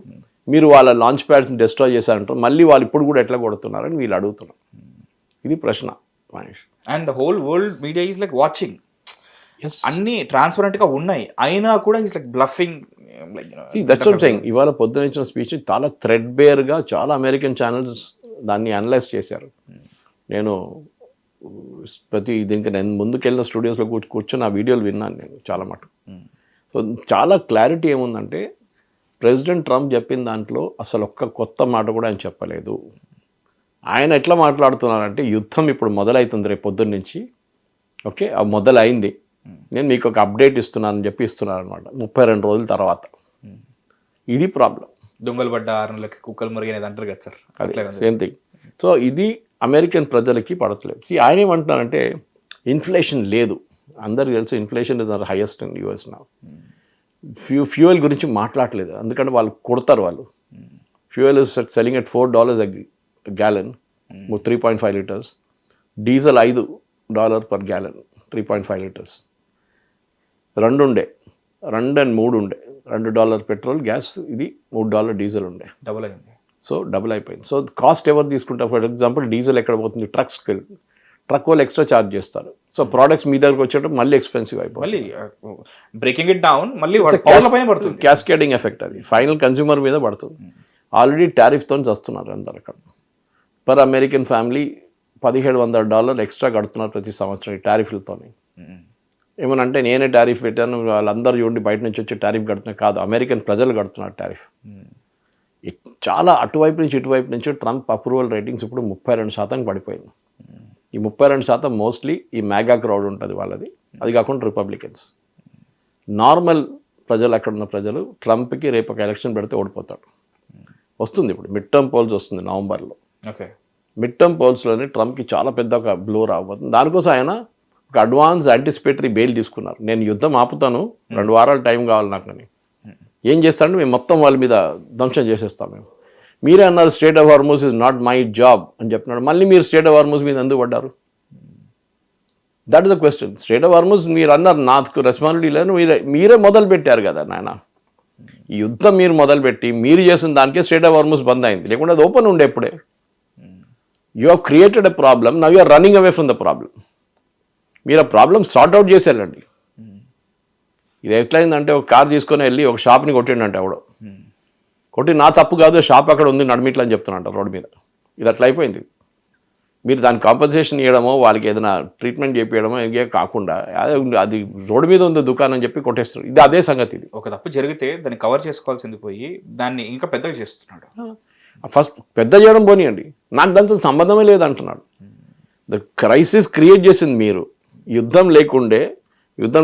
మీరు వాళ్ళ లాంచ్ ప్యాడ్స్ని డిస్ట్రాయ్ చేశారంటారు, మళ్ళీ వాళ్ళు ఇప్పుడు కూడా ఎట్లా కొడుతున్నారని వీళ్ళు అడుగుతున్నారు. ఇది ప్రశ్న Mahesh. And the whole world media is like watching. అన్ని ట్రాన్స్పరెంట్ గా ఉన్నాయి, అయినా కూడా is like bluffing. That's what I'm saying. ఇవాళ పొద్దున ఇచ్చిన స్పీచ్ చాలా థ్రెడ్ బేర్గా చాలా అమెరికన్ ఛానల్స్ దాన్ని అనలైజ్ చేశారు. నేను దీనికి నేను ముందుకెళ్ళిన స్టూడియోస్లో కూర్చొని ఆ వీడియోలు విన్నాను నేను చాలా మటుకు. సో చాలా క్లారిటీ ఏముందంటే, ప్రెసిడెంట్ ట్రంప్ చెప్పిన దాంట్లో అసలు ఒక్క కొత్త మాట కూడా ఆయన చెప్పలేదు. ఆయన ఎట్లా మాట్లాడుతున్నారంటే, యుద్ధం ఇప్పుడు మొదలవుతుంది రేపు పొద్దున్న నుంచి. ఓకే, ఆ మొదలైంది, నేను మీకు ఒక అప్డేట్ ఇస్తున్నానని చెప్పి ఇస్తున్నాను అనమాట 32 రోజుల తర్వాత. ఇది ప్రాబ్లం. దొంగలు పడ్డ 6 నెలలకి కుక్కలు మురిగి అనేది అంటారు కదా సార్, అదే సేమ్ థింగ్. సో ఇది అమెరికన్ ప్రజలకి పడట్లేదు. ఆయన ఏమంటున్నారంటే, ఇన్ఫ్లేషన్ లేదు, అందరికీ తెలుసు inflation is highest in US నా. ఫ్యూయల్ గురించి మాట్లాడలేదు, ఎందుకంటే వాళ్ళు కొడతారు. వాళ్ళు fuel is selling at $4 gallon, 3.5 litres. Diesel $5 per gallon, 3.5 litres. 2 ఉండే, 2 and 3 ఉండే, $2 పెట్రోల్ గ్యాస్, ఇది $3 డీజిల్ ఉండే, డబుల్ అయింది. సో డబుల్ అయిపోయింది. సో కాస్ట్ ఎవరు తీసుకుంటారు? ఫర్ ఎగ్జాంపుల్ డీజిల్ ఎక్కడ పోతుంది? ట్రక్ వాళ్ళు ఎక్స్ట్రా ఛార్జ్ చేస్తారు. సో ప్రోడక్ట్స్ మీ దగ్గరకు వచ్చేటప్పుడు మళ్ళీ ఎక్స్పెన్సివ్ అయిపోతుంది. మళ్ళీ బ్రేకింగ్ ఇట్ డౌన్, మళ్ళీ క్యాస్కేడింగ్ ఎఫెక్ట్, అది ఫైనల్ కన్స్యూమర్ మీద పడుతుంది. ఆల్రెడీ టారిఫ్తో వస్తున్నారు అందరు. అక్కడ పర్ అమెరికన్ ఫ్యామిలీ $1,700 ఎక్స్ట్రా కడుతున్నారు ప్రతి సంవత్సరం ఈ టారిఫ్లతో. ఏమనంటే నేనే టారిఫ్ పెట్టాను, వాళ్ళందరూ చూడండి బయట నుంచి వచ్చి టారిఫ్ కడుతున్నారు. కాదు, అమెరికన్ ప్రజలు కడుతున్నారు టారిఫ్. చాలా అటువైపు నుంచి ఇటువైపు నుంచి ట్రంప్ అప్రూవల్ రేటింగ్స్ ఇప్పుడు 32% పడిపోయింది. ఈ 32% మోస్ట్లీ ఈ మ్యాగా క్రౌడ్ ఉంటుంది వాళ్ళది, అది కాకుండా రిపబ్లికన్స్. నార్మల్ ప్రజలు, అక్కడ ఉన్న ప్రజలు ట్రంప్కి రేపు ఒక ఎలక్షన్ పెడితే ఓడిపోతాడు. వస్తుంది ఇప్పుడు మిడ్ టర్మ్ పోల్స్ వస్తుంది నవంబర్లో. ఓకే, మిడ్ టర్మ్ పోల్స్లోనే ట్రంప్కి చాలా పెద్ద ఒక బ్లో రాబోతుంది. దానికోసం ఆయన ఒక అడ్వాన్స్ యాంటిసిపేటరీ బెయిల్ తీసుకున్నారు. నేను యుద్ధం ఆపుతాను, 2 వారాలు టైం కావాలి నాకు అని. ఏం చేస్తారంటే, మేము మొత్తం వాళ్ళ మీద ధ్వంసం చేసేస్తాం. మీరే అన్నారు state of Hormuz is not my job అని చెప్పినాడు. మళ్ళీ మీరు స్టేట్ ఆఫ్ హార్మోస్ మీద ఎందుకు పడ్డారు? That is the question. State of Hormuz మీరు అన్నారు నాకు రెస్పాన్సిబిలిటీ లేదు, మీరే మొదలు పెట్టారు కదా నాయన. ఈ యుద్ధం మీరు మొదలుపెట్టి మీరు చేసిన దానికే స్టేట్ ఆఫ్ హార్మోస్ బంద్ అయింది, లేకుంటే అది ఓపెన్ ఉండే ఎప్పుడే. You have created a problem, now you are running away from the problem. మీరు ఆ ప్రాబ్లమ్ సార్ట్ అవుట్ చేసేళ్ళండి. ఇది ఎట్లయిందంటే, ఒక కార్ తీసుకొని వెళ్ళి ఒక షాప్ని కొట్టిండంటే ఎవడో, కొట్టి నా తప్పు కాదు, షాప్ అక్కడ ఉంది నడిమిట్లా అని చెప్తున్నట్ట రోడ్డు మీద. ఇది అట్లా అయిపోయింది. మీరు దానికి కాంపన్సేషన్ ఇవ్వడమో, వాళ్ళకి ఏదైనా ట్రీట్మెంట్ చేపించడమో ఇంకే కాకుండా అది రోడ్డు మీద ఉంది దుకాణం అని చెప్పి కొట్టేస్తారు. ఇది అదే సంగతి. ఇది ఒక తప్పు జరిగితే దాన్ని కవర్ చేసుకోవాల్సింది పోయి దాన్ని ఇంకా పెద్దగా చేస్తున్నాడు. ఫస్ట్ పెద్ద చేయడం పోనీయండి, నాకు దాంతో సంబంధమే లేదంటున్నాడు. ద క్రైసిస్ క్రియేట్ చేసింది మీరు. యుద్ధం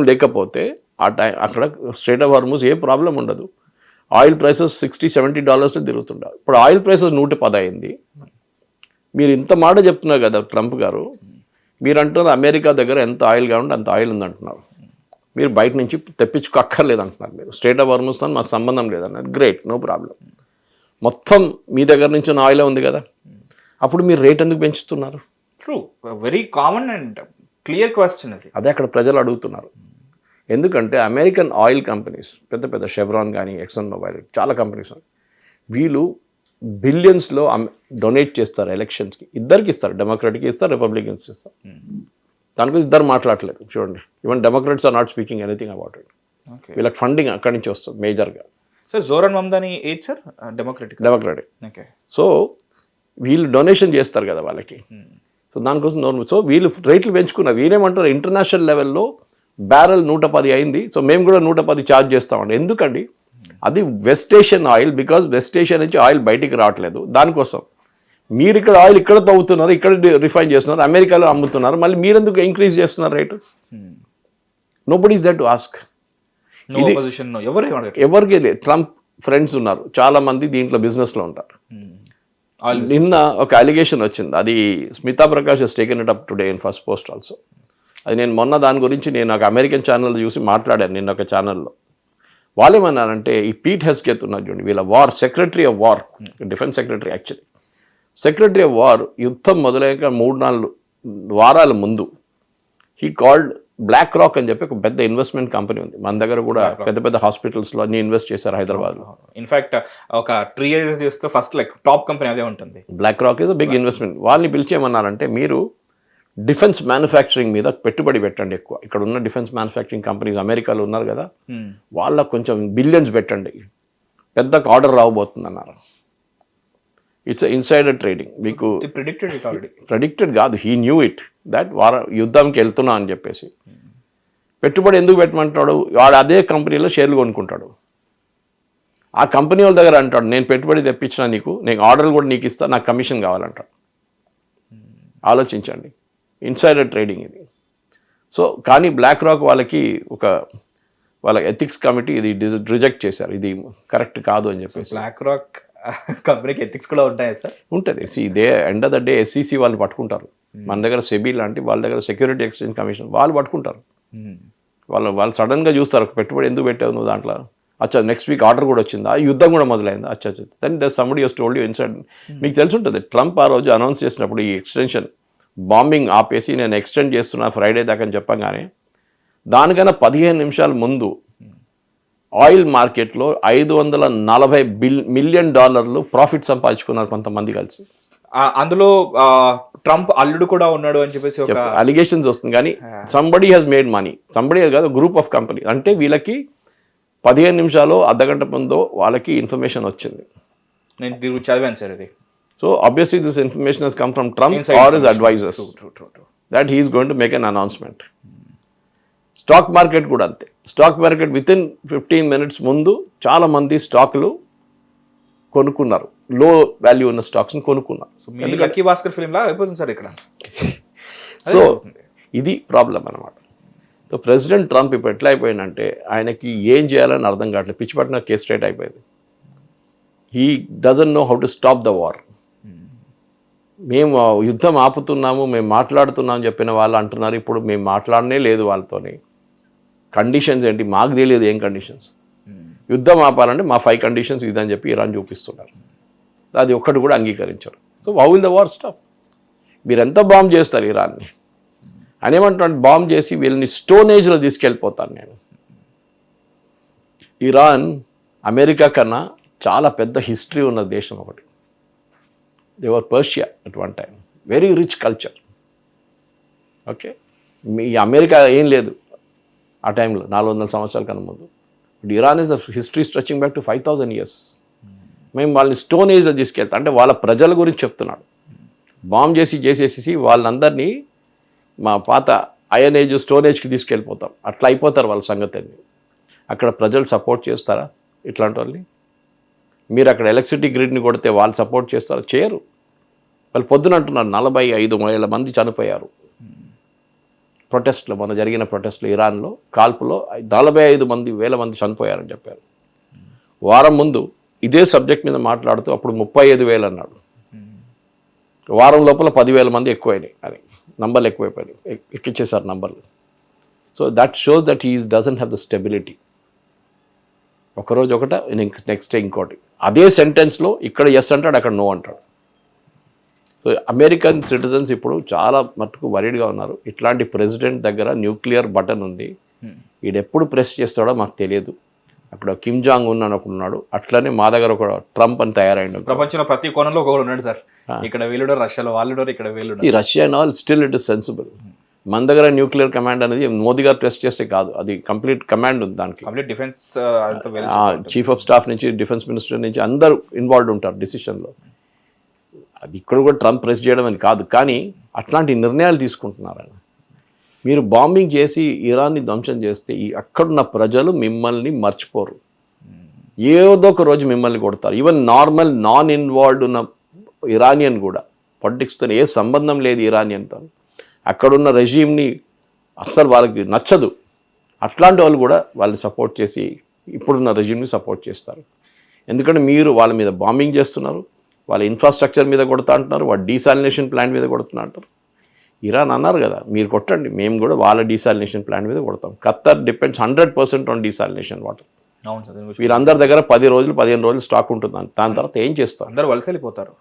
లేకపోతే ఆ టైం అక్కడ స్ట్రైట్ ఆఫ్ హార్మూజ్ ఏ ప్రాబ్లం ఉండదు. ఆయిల్ ప్రైసెస్ $60-70 తిరుగుతుండవు. ఇప్పుడు ఆయిల్ ప్రైసెస్ 110 అయింది. మీరు ఇంత మాట చెప్తున్నారు కదా ట్రంప్ గారు, మీరు అంటున్నారు అమెరికా దగ్గర ఎంత ఆయిల్ కావాలంటే అంత ఆయిల్ ఉందంటున్నారు. మీరు బయట నుంచి తెప్పించుకోక్కర్లేదు అంటున్నారు. మీరు స్ట్రైట్ ఆఫ్ హార్మూజ్తో మాకు సంబంధం లేదన్నారు. Great, no problem. మొత్తం మీ దగ్గర నుంచి ఉన్న ఆయిలే ఉంది కదా, అప్పుడు మీరు రేట్ ఎందుకు పెంచుతున్నారు? True, very common and clear question అది. అదే అక్కడ ప్రజలు అడుగుతున్నారు. ఎందుకంటే అమెరికన్ ఆయిల్ కంపెనీస్ పెద్ద పెద్ద షెవ్రాన్ కానీ, ఎక్సన్ మొబైల్, చాలా కంపెనీస్ వీళ్ళు బిలియన్స్లో డొనేట్ చేస్తారు ఎలక్షన్స్కి. ఇద్దరికి ఇస్తారు, డెమోక్రాట్కి ఇస్తారు, రిపబ్లికన్స్ ఇస్తారు. దాని గురించి ఇద్దరు మాట్లాడలేదు. చూడండి, even Democrats are not speaking anything about it. వీళ్ళకి ఫండింగ్ అక్కడి నుంచి వస్తుంది మేజర్గా. Sir Zohran Mamdani is sir Democratic. Okay, so వీళ్ళు డొనేషన్ చేస్తారు కదా వాళ్ళకి. సో దానికోసం సో వీళ్ళు రేట్లు పెంచుకున్నారు. వీరేమంటారు, ఇంటర్నేషనల్ లెవెల్లో బ్యారెల్ 110 అయింది, సో మేము కూడా 110 ఛార్జ్ చేస్తామండి. ఎందుకండి? అది west Asian oil, because west Asia నుంచి ఆయిల్ బయటికి రావట్లేదు. దానికోసం మీరు ఇక్కడ ఆయిల్ ఇక్కడ తవ్వుతున్నారు, ఇక్కడ రిఫైన్ చేస్తున్నారు, అమెరికాలో అమ్ముతున్నారు, మళ్ళీ మీరెందుకు ఇంక్రీజ్ చేస్తున్నారు rate? Nobody is there to ask. ఇది ఎవరికి లేదు. ట్రంప్ ఫ్రెండ్స్ ఉన్నారు చాలా మంది దీంట్లో బిజినెస్లో ఉంటారు. నిన్న ఒక అలిగేషన్ వచ్చింది, అది Smita Prakash he's taken it up today in Firstpost also. అది నేను మొన్న దాని గురించి నేను ఒక అమెరికన్ ఛానల్ చూసి మాట్లాడాను నిన్న ఒక ఛానల్లో. వాళ్ళు ఏమన్నారంటే, ఈ పీట్ హెస్కెత్ ఉన్నారు చూడండి, వీళ్ళ war secretary of war, defence secretary actually, secretary of war యుద్ధం మొదలయ్యాక 3-4 వారాల ముందు హీ కాల్డ్ బ్లాక్ రాక్ అని చెప్పి ఒక పెద్ద ఇన్వెస్ట్మెంట్ కంపెనీ ఉంది మన దగ్గర కూడా, పెద్ద పెద్ద హాస్పిటల్స్లో అన్ని ఇన్వెస్ట్ చేశారు హైదరాబాద్లో. ఇన్ఫాక్ట్ ఒక 3 years చేస్తే ఫస్ట్ లైక్ టాప్ కంపెనీ అదే ఉంటుంది. BlackRock is big investment. వాళ్ళని పిలిచేమన్నారంటే, మీరు డిఫెన్స్ మ్యానుఫ్యాక్చరింగ్ మీద పెట్టుబడి పెట్టండి ఎక్కువ. ఇక్కడ ఉన్న డిఫెన్స్ మ్యానుఫ్యాక్చరింగ్ కంపెనీస్ అమెరికాలో ఉన్నారు కదా, వాళ్ళకు కొంచెం బిలియన్స్ పెట్టండి, పెద్ద ఆర్డర్ రావబోతుంది అన్నారు. It's insider trading. మీకు ప్రెడిక్టెడ్ కాదు, హీ న్యూ ఇట్ దట్ యుద్ధంకి వెళ్తున్నా అని చెప్పేసి. పెట్టుబడి ఎందుకు పెట్టమంటాడు? వాడు అదే కంపెనీలో షేర్లు కొనుక్కుంటాడు. ఆ కంపెనీ వాళ్ళ దగ్గర అంటాడు, నేను పెట్టుబడి తెప్పించినా నీకు, నేను ఆర్డర్లు కూడా నీకు ఇస్తా, నాకు కమిషన్ కావాలంటాడు. ఆలోచించండి, ఇన్సైడర్ ట్రేడింగ్ ఇది. సో కానీ బ్లాక్ రాక్ వాళ్ళకి వాళ్ళ ఎథిక్స్ కమిటీ ఇది రిజెక్ట్ చేశారు, ఇది కరెక్ట్ కాదు అని చెప్పేసి. బ్లాక్ రాక్ కంపెనీకి ఎథిక్స్ కూడా ఉంటాయా సార్? ఉంటుంది. ఇదే end of the day SEC వాళ్ళు పట్టుకుంటారు. మన దగ్గర సెబీ లాంటి వాళ్ళ దగ్గర సెక్యూరిటీ ఎక్స్చేంజ్ కమిషన్ వాళ్ళు పట్టుకుంటారు. వాళ్ళు సడన్గా చూస్తారు, పెట్టుబడి ఎందుకు పెట్టావు నువ్వు దాంట్లో, అచ్చా నెక్స్ట్ వీక్ ఆర్డర్ కూడా వచ్చిందా, యుద్ధం కూడా మొదలైందా, అచ్చా then somebody has told you inside. మీకు తెలుసుంటుంది, ట్రంప్ ఆ రోజు అనౌన్స్ చేసినప్పుడు ఈ ఎక్స్టెన్షన్ బాంబింగ్ ఆపేసి నేను ఎక్స్టెండ్ చేస్తున్నా ఫ్రైడే దాకా అని చెప్పగానే, దానికన్నా 15 నిమిషాల ముందు ఆయిల్ మార్కెట్లో $540 మిలియన్ ప్రాఫిట్ సంపాదించుకున్నారు కొంతమంది కలిసి. అందులో ట్రంప్ అల్లుడు కూడా ఉన్నాడు అని చెప్పేసి ఒక అలిగేషన్స్ వస్తుంది. కానీ somebody has made money, somebody కాదు, గ్రూప్ ఆఫ్ కంపెనీ. అంటే వీళ్ళకి 15 నిమిషాలు అర్ధగంట ముందు వాళ్ళకి ఇన్ఫర్మేషన్ వచ్చింది. నేను చదివాను సార్ ఇది. So obviously this information has come from Trump or his advisors that he is going to make an announcement. Stock market కూడా అంతే. స్టాక్ మార్కెట్ వితిన్ 15 minutes ముందు చాలా మంది స్టాక్లు కొనుక్కున్నారు, లో వాల్యూ ఉన్న స్టాక్స్ని కొనుక్కున్నారు. లక్కీ భాస్కర్ ఫిల్మ్ లా అయిపోతుంది సార్ ఇక్కడ. సో ఇది ప్రాబ్లం అనమాట. సో ప్రెసిడెంట్ ట్రంప్ ఇప్పుడు ఎట్లా అయిపోయిందంటే, ఆయనకి ఏం చేయాలని అర్థం కావట్లేదు, పిచ్చి పట్టిన కేసు స్ట్రైట్ అయిపోయింది. He doesn't know how to stop the war. మేము యుద్ధం ఆపుతున్నాము, మేము మాట్లాడుతున్నాం చెప్పిన వాళ్ళు అంటున్నారు, ఇప్పుడు మేము మాట్లాడనే లేదు వాళ్ళతోని. కండిషన్స్ ఏంటి మాకు తెలియదు, ఏం కండిషన్స్. యుద్ధం ఆపాలంటే మా 5 conditions ఇదని చెప్పి ఇరాన్ చూపిస్తున్నారు. అది ఒక్కటి కూడా అంగీకరించారు. So how will the war stop? మీరు ఎంత బాంబ్ చేస్తారు ఇరాన్ని అని ఏమంటున్నాడు, బాంబ్ చేసి వీళ్ళని స్టోన్ ఏజ్లో తీసుకెళ్ళిపోతాను నేను. ఇరాన్ అమెరికా కన్నా చాలా పెద్ద హిస్టరీ ఉన్న దేశం ఒకటి. They were Persia at one time, very rich culture. Okay, me America ఏం లేదు ఆ టైంలో 400 సంవత్సరాల కన్నా ముందు. But Iran is the history stretching back to 5000 years. మేము వాళ్ళని స్టోన్ ఏజ్లో తీసుకెళ్తాం అంటే వాళ్ళ ప్రజల గురించి చెప్తున్నాడు. బాంబ్ చేసేసి వాళ్ళందరినీ మా పాత ఐరన్ ఏజ్ స్టోన్ ఏజ్కి తీసుకెళ్ళిపోతాం, అట్లా అయిపోతారు వాళ్ళ సంగతి. అక్కడ ప్రజలు సపోర్ట్ చేస్తారా ఇట్లాంటి వాళ్ళని? మీరు అక్కడ ఎలక్ట్రిసిటీ గ్రిడ్ని కొడితే వాళ్ళు సపోర్ట్ చేస్తారా? చేయరు. వాళ్ళు పొద్దున అంటున్నారు 45,000 మంది చనిపోయారు ప్రొటెస్ట్లో, మన జరిగిన ప్రొటెస్ట్లో ఇరాన్లో కాల్పులో 45,000 మంది చనిపోయారని చెప్పారు. వారం ముందు ఇదే సబ్జెక్ట్ మీద మాట్లాడుతూ అప్పుడు 35,000 అన్నాడు. వారం లోపల 10,000 మంది ఎక్కువైనాయి అని, నంబర్లు ఎక్కువైపోయినాయి, ఎక్కిచ్చేసారు నంబర్లు. So that shows that he doesn't have the stability. ఒకరోజు ఒకట, నెక్స్ట్ డే ఇంకోటి. అదే సెంటెన్స్లో ఇక్కడ ఎస్ అంటాడు, అక్కడ నో అంటాడు. సో అమెరికన్ సిటిజన్స్ ఇప్పుడు చాలా మటుకు వరీడ్గా ఉన్నారు. ఇట్లాంటి ప్రెసిడెంట్ దగ్గర న్యూక్లియర్ బటన్ ఉంది, ఈడెప్పుడు ప్రెస్ చేస్తాడో మాకు తెలియదు. అక్కడ కిమ్ జాంగ్ ఉన్ అని ఒకడు ఉన్నాడు, అట్లనే మా దగ్గర ఒక ట్రంప్ అని తయారైండు. ప్రపంచంలో ప్రతి కోణంలో ఒకడు ఉన్నాడు సార్. ఇక్కడ వీలుడో, రష్యాలో వాళ్ళుడో, ఇక్కడ వీలుడో. ఈ Russia and all still it is sensible. మన దగ్గర న్యూక్లియర్ కమాండ్ అనేది మోదీ గారు ప్రెస్ చేస్తే కాదు, అది కంప్లీట్ కమాండ్ ఉంది దానికి. Complete defence chief of staff నుంచి, డిఫెన్స్ మినిస్టర్ నుంచి అందరూ ఇన్వాల్వ్డ్ ఉంటారు డిసిషన్లో. అది ఇక్కడ కూడా ట్రంప్ ప్రెస్ చేయడం అని కాదు, కానీ అట్లాంటి నిర్ణయాలు తీసుకుంటున్నారు ఆయన. మీరు బాంబింగ్ చేసి ఇరాన్ని ధ్వంసం చేస్తే అక్కడున్న ప్రజలు మిమ్మల్ని మర్చిపోరు. ఏదో ఒక రోజు మిమ్మల్ని కొడతారు. ఈవెన్ నార్మల్ నాన్ ఇన్వాల్వ్డ్ ఉన్న ఇరానియన్ కూడా, పొలిటిక్స్తో ఏ సంబంధం లేదు ఇరానియన్తో, అక్కడున్న రెజీమ్ని అసలు వాళ్ళకి నచ్చదు, అట్లాంటి వాళ్ళు కూడా వాళ్ళని సపోర్ట్ చేసి ఇప్పుడున్న రెజీమ్ని సపోర్ట్ చేస్తారు. ఎందుకంటే మీరు వాళ్ళ మీద బాంబింగ్ చేస్తున్నారు, వాళ్ళ ఇన్ఫ్రాస్ట్రక్చర్ మీద కొడతా అంటున్నారు, వాళ్ళ డీసాలినేషన్ ప్లాంట్ మీద కొడుతున్నా అంటారు. ఇరాన్ అన్నారు కదా, మీరు కొట్టండి, మేము కూడా వాళ్ళ డీసాలినేషన్ ప్లాంట్ మీద కొడతాం. Khattar depends 100% on desalination water. వీళ్ళందరి దగ్గర 10 రోజులు 15 రోజులు స్టాక్ ఉంటుంది. దాని తర్వాత ఏం చేస్తారు? అందరూ వలస వెళ్ళిపోతారు,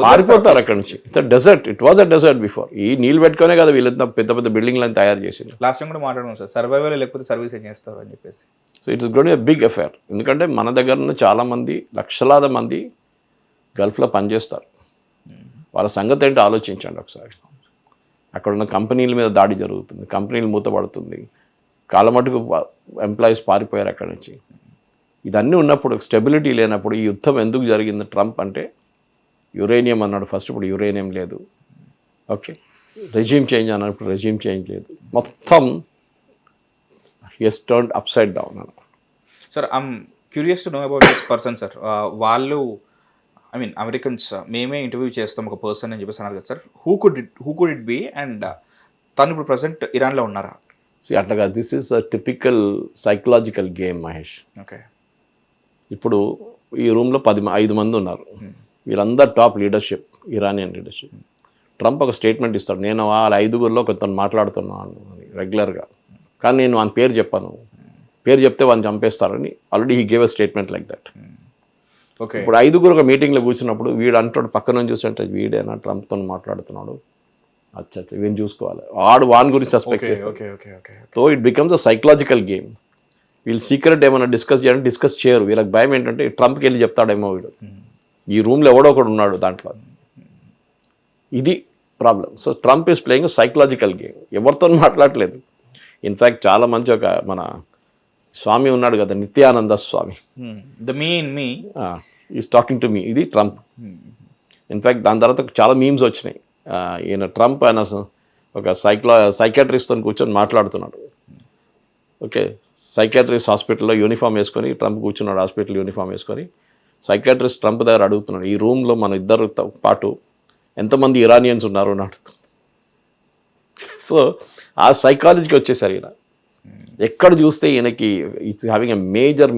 పారిపోతారు అక్కడ నుంచి. It's desert, it was a desert before. ఈ నీళ్ళు పెట్టుకునే కదా వీళ్ళంతా పెద్ద పెద్ద బిల్డింగ్లను తయారు చేసింది. లాస్ట్ టైం కూడా మాట్లాడడం సార్, సర్వైవల్ లేకపోతే సర్వీస్ ఏం చేస్తారు అని చెప్పేసి. So it's going to be big affair. ఎందుకంటే మన దగ్గర ఉన్న చాలామంది, లక్షలాది మంది గల్ఫ్లో పనిచేస్తారు. వాళ్ళ సంగతి ఏంటో ఆలోచించండి ఒకసారి. అక్కడ ఉన్న కంపెనీల మీద దాడి జరుగుతుంది, కంపెనీలు మూతపడుతుంది, కాలమటుకు ఎంప్లాయీస్ పారిపోయారు అక్కడి నుంచి. ఇదన్నీ ఉన్నప్పుడు, స్టెబిలిటీ లేనప్పుడు ఈ యుద్ధం ఎందుకు జరిగింది? ట్రంప్ అంటే యురేనియం అన్నాడు ఫస్ట్, ఇప్పుడు యురేనియం లేదు. ఓకే, రెజ్యూమ్ చేంజ్ అన్నప్పుడు రెజ్యూమ్ చేంజ్ లేదు. మొత్తం he's turned upside down అన్న. Sir I'm curious to know about this person sir. వాళ్ళు ఐ మీన్ అమెరికన్స్ మేమే ఇంటర్వ్యూ చేస్తాం ఒక పర్సన్ అని చెప్పేసి అన్నారు కదా sir. Who could it be and తను ఇప్పుడు ప్రజెంట్ ఇరాన్లో ఉన్నారా? అట్లాగా this is a typical psychological game Mahesh. Okay, ఇప్పుడు ఈ రూమ్లో 5 మంది ఉన్నారు, వీళ్ళందరూ top leadership, Iranian leadership. Trump ఒక స్టేట్మెంట్ ఇస్తాడు, నేను వాళ్ళ 5గురిలో కొంతను మాట్లాడుతున్నాను రెగ్యులర్గా, కానీ నేను వాని పేరు చెప్పాను, పేరు చెప్తే వాడిని చంపేస్తారని already he gave a statement like that. Okay, ఇప్పుడు 5గురు ఒక మీటింగ్లో కూర్చున్నప్పుడు వీడు అంటాడు, పక్క నుంచి చూసి అంటే వీడేనా ట్రంప్తో మాట్లాడుతున్నాడు, అచ్చా వీడిని చూసుకోవాలి, వాని గురించి సస్పెక్ట్ చేస్తాడు. So it becomes a psychological game. వీళ్ళు సీక్రెట్ ఏమైనా డిస్కస్ చేయాలంటే డిస్కస్ చేయరు. వీళ్ళకి భయం ఏంటంటే ట్రంప్కి వెళ్ళి చెప్తాడేమో వీడు, ఈ రూమ్లో ఎవడో ఒకడు ఉన్నాడు దాంట్లో. ఇది problem. So Trump is playing psychological game, ఎవరితో మాట్లాడలేదు. ఇన్ఫ్యాక్ట్ చాలా మంచి ఒక మన స్వామి ఉన్నాడు కదా, Nithyananda Swami, the me in me is talking to me, ఇది ట్రంప్. ఇన్ఫ్యాక్ట్ దాని తర్వాత చాలా మీమ్స్ వచ్చినాయి. ఈయన ట్రంప్ ఆయన ఒక సైకాట్రిస్ట్తో కూర్చొని మాట్లాడుతున్నాడు. ఓకే, సైకాట్రిస్ట్ హాస్పిటల్లో యూనిఫామ్ వేసుకొని ట్రంప్ కూర్చున్నాడు, హాస్పిటల్ యూనిఫామ్ వేసుకొని. సైకాట్రిస్ట్ ట్రంప్ దగ్గర అడుగుతున్నాడు, ఈ రూమ్లో మన ఇద్దరు పాటు ఎంతమంది ఇరానియన్స్ ఉన్నారు అని అడుగుతున్నాడు. సో ఆ సైకాలజీకి వచ్చేసరి ఈయన ఎక్కడ చూస్తే ఈయనకి ఇట్స్ హ్యావింగ్ ఎ మేజర్